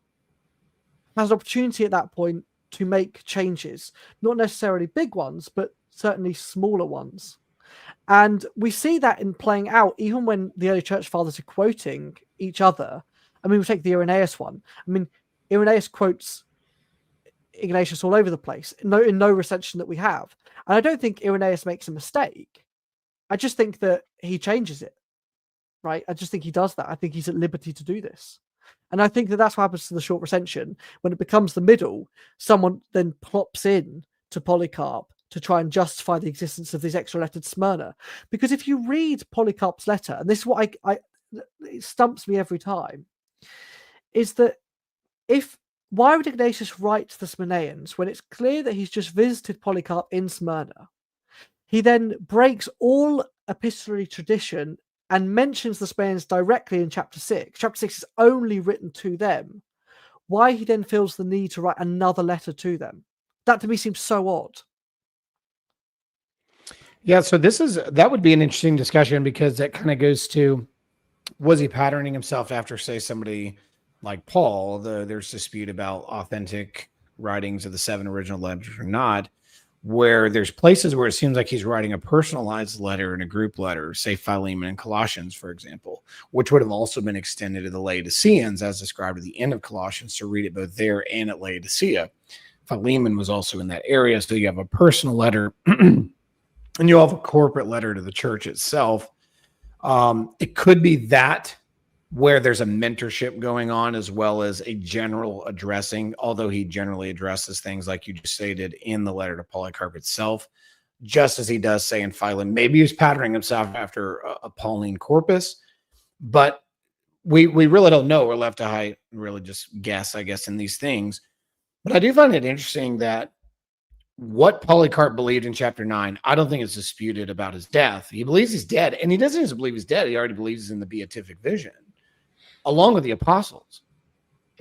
has an opportunity at that point to make changes, not necessarily big ones, but certainly smaller ones. And we see that in playing out, even when the early church fathers are quoting each other. I mean, we'll take the Irenaeus one. I mean, Irenaeus quotes Ignatius all over the place, in no recension that we have. And I don't think Irenaeus makes a mistake. I just think that he changes it, right? I just think he does that. I think he's at liberty to do this. And I think that that's what happens to the short recension. When it becomes the middle, someone then plops in to Polycarp to try and justify the existence of this extra letter to Smyrna. Because if you read Polycarp's letter, and this is what it stumps me every time, is that why would Ignatius write to the Smyrnaeans when it's clear that he's just visited Polycarp in Smyrna? He then breaks all epistolary tradition and mentions the Smyrnaeans directly in chapter 6. Chapter 6 is only written to them. Why he then feels the need to write another letter to them? That to me seems so odd. Yeah, so that would be an interesting discussion, because that kind of goes to, was he patterning himself after, say, somebody like Paul? There's dispute about authentic writings of the 7 original letters or not, where there's places where it seems like he's writing a personalized letter and a group letter, say Philemon and Colossians, for example, which would have also been extended to the Laodiceans as described at the end of Colossians, to read it both there and at Laodicea. Philemon was also in that area, so you have a personal letter and you have a corporate letter to the church itself. It could be that where there's a mentorship going on, as well as a general addressing, although he generally addresses things like you just stated in the letter to Polycarp itself, just as he does say in Philemon. Maybe he's patterning himself after a Pauline corpus, but we really don't know. We're left to really just guess, I guess, in these things. But I do find it interesting that what Polycarp believed in chapter 9, I don't think it's disputed about his death. He believes he's dead, and he doesn't just believe he's dead. He already believes in the beatific vision, along with the apostles,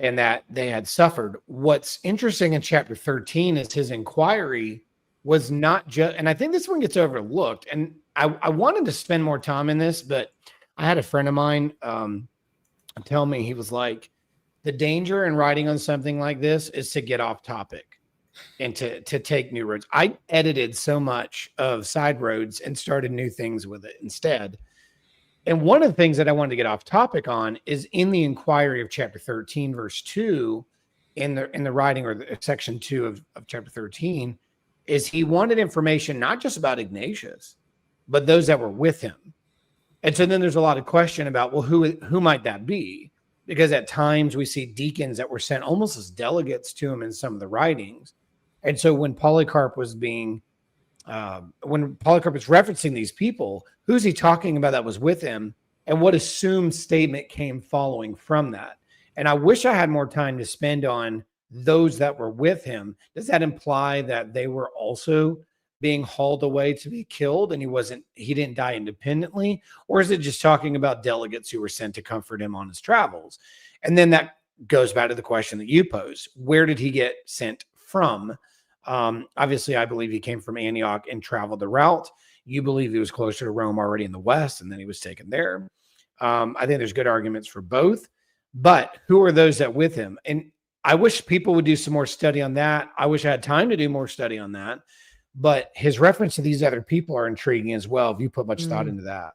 and that they had suffered. What's interesting in chapter 13 is his inquiry was not just, and I think this one gets overlooked, and I wanted to spend more time in this, but I had a friend of mine tell me, he was like, the danger in writing on something like this is to get off topic and to take new roads. I edited so much of Side Roads and started new things with it instead. And one of the things that I wanted to get off topic on is in the inquiry of chapter 13, verse 2, in the writing, or the section 2 of chapter 13, is he wanted information not just about Ignatius, but those that were with him. And so then there's a lot of question about, well, who might that be? Because at times we see deacons that were sent almost as delegates to him in some of the writings. And so when Polycarp was being when Polycarp is referencing these people, who's he talking about that was with him, and what assumed statement came following from that? And I wish I had more time to spend on those that were with him. Does that imply that they were also being hauled away to be killed and he didn't die independently? Or is it just talking about delegates who were sent to comfort him on his travels? And then that goes back to the question that you posed. Where did he get sent from? Obviously, I believe he came from Antioch and traveled the route. You believe he was closer to Rome already in the West, and then he was taken there. I think there's good arguments for both. But who are those that with him? And I wish people would do some more study on that. I wish I had time to do more study on that. But his reference to these other people are intriguing as well, if you put much thought into that.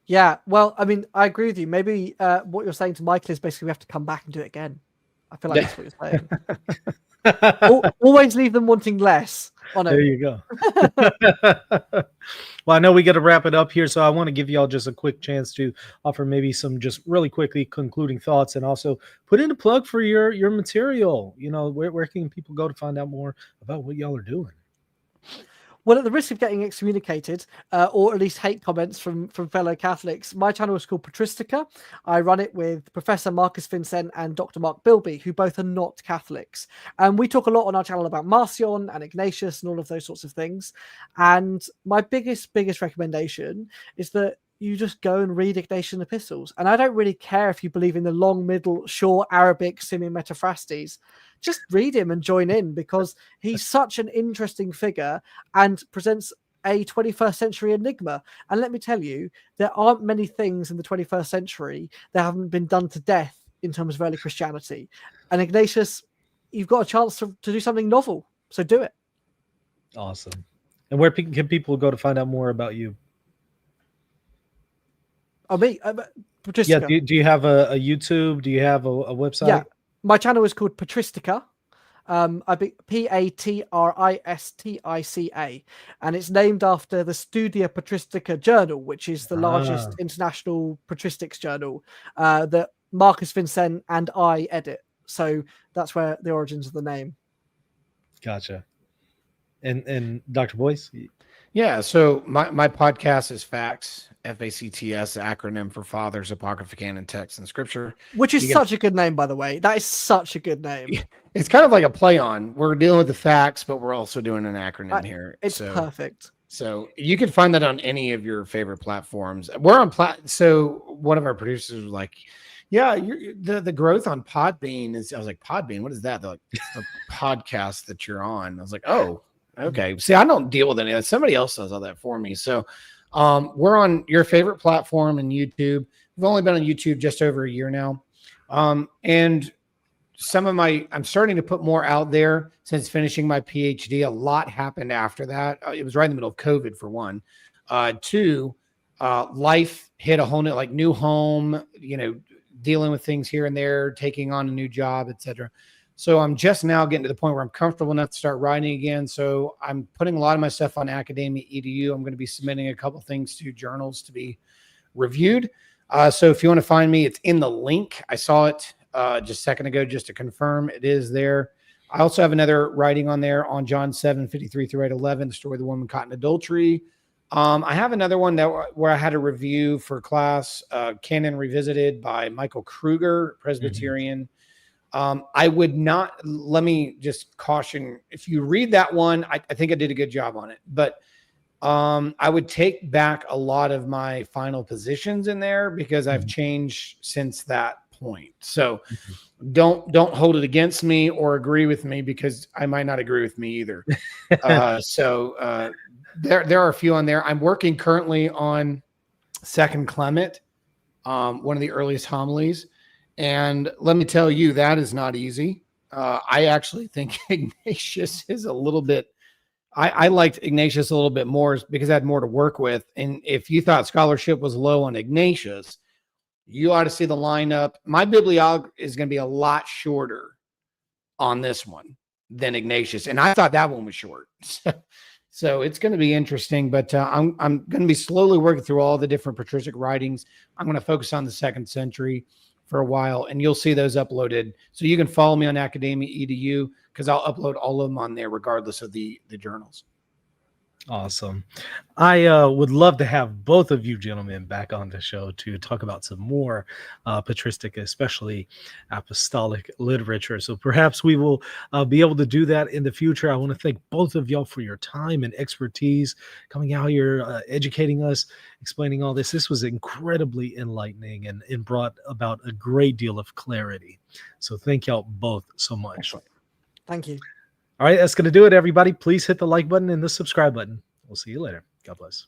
Yeah, well, I mean, I agree with you. Maybe what you're saying to Michael is basically we have to come back and do it again. I feel like that's what you're saying. Always leave them wanting less. Oh, no. There you go. Well, I know we got to wrap it up here, so I want to give y'all just a quick chance to offer maybe some just really quickly concluding thoughts, and also put in a plug for your material. You know, where can people go to find out more about what y'all are doing? Well, at the risk of getting excommunicated, or at least hate comments from fellow Catholics, my channel is called Patristica. I run it with Professor Marcus Vincent and Dr. Mark Bilby, who both are not Catholics. And we talk a lot on our channel about Marcion and Ignatius and all of those sorts of things. And my biggest recommendation is that you just go and read Ignatian epistles. And I don't really care if you believe in the long, middle, short Arabic Simeon Metaphrastes. Just read him and join in, because he's such an interesting figure and presents a 21st century enigma. And let me tell you, there aren't many things in the 21st century that haven't been done to death in terms of early Christianity. And Ignatius, you've got a chance to do something novel. So do it. Awesome. And where can people go to find out more about you? Oh, me? Yeah, do you have a YouTube? Do you have a website? Yeah, my channel is called Patristica. Patristica, and it's named after the Studia Patristica Journal, which is the largest international patristics journal that Marcus Vincent and I edit. So that's where the origins of the name. Gotcha. And Dr. Boyce? Yeah, so my podcast is Facts, FACTS, acronym for Fathers, Apocrypha, Canon, Text, and Scripture. Which is such a good name, by the way. That is such a good name. It's kind of like a play on. We're dealing with the facts, but we're also doing an acronym here. It's perfect. So you can find that on any of your favorite platforms. We're on So one of our producers was like, yeah, the growth on Podbean is, I was like, Podbean, what is that? They're like, it's the podcast that you're on. I was like, oh, okay. See, I don't deal with any of that. Somebody else does all that for me. So we're on your favorite platform and YouTube. We've only been on YouTube just over a year now. And I'm starting to put more out there since finishing my PhD. A lot happened after that. It was right in the middle of COVID, for one. Two, life hit a whole new home, dealing with things here and there, taking on a new job, etc. So I'm just now getting to the point where I'm comfortable enough to start writing again. So I'm putting a lot of my stuff on Academia EDU. I'm going to be submitting a couple things to journals to be reviewed. So if you want to find me, it's in the link. I saw it just a second ago, just to confirm it is there. I also have another writing on there on John 7:53-11, the story of the woman caught in adultery. I have another one where I had a review for class, Canon Revisited by Michael Kruger, Presbyterian. I would not, let me just caution, if you read that one, I think I did a good job on it, but I would take back a lot of my final positions in there because I've changed since that point. So don't hold it against me or agree with me, because I might not agree with me either. There are a few on there. I'm working currently on Second Clement, one of the earliest homilies. And let me tell you, that is not easy. I actually think Ignatius is a little bit, I liked Ignatius a little bit more because I had more to work with. And if you thought scholarship was low on Ignatius, you ought to see the lineup. My bibliography is going to be a lot shorter on this one than Ignatius. And I thought that one was short. So it's going to be interesting, but I'm going to be slowly working through all the different patristic writings. I'm going to focus on the 2nd century for a while, and you'll see those uploaded. So you can follow me on Academia EDU, because I'll upload all of them on there regardless of the journals. Awesome. I would love to have both of you gentlemen back on the show to talk about some more patristic, especially apostolic literature. So perhaps we will be able to do that in the future. I want to thank both of y'all for your time and expertise coming out here, educating us, explaining all this. This was incredibly enlightening and brought about a great deal of clarity. So thank y'all both so much. Excellent. Thank you. All right, that's going to do it, everybody. Please hit the like button and the subscribe button. We'll see you later. God bless.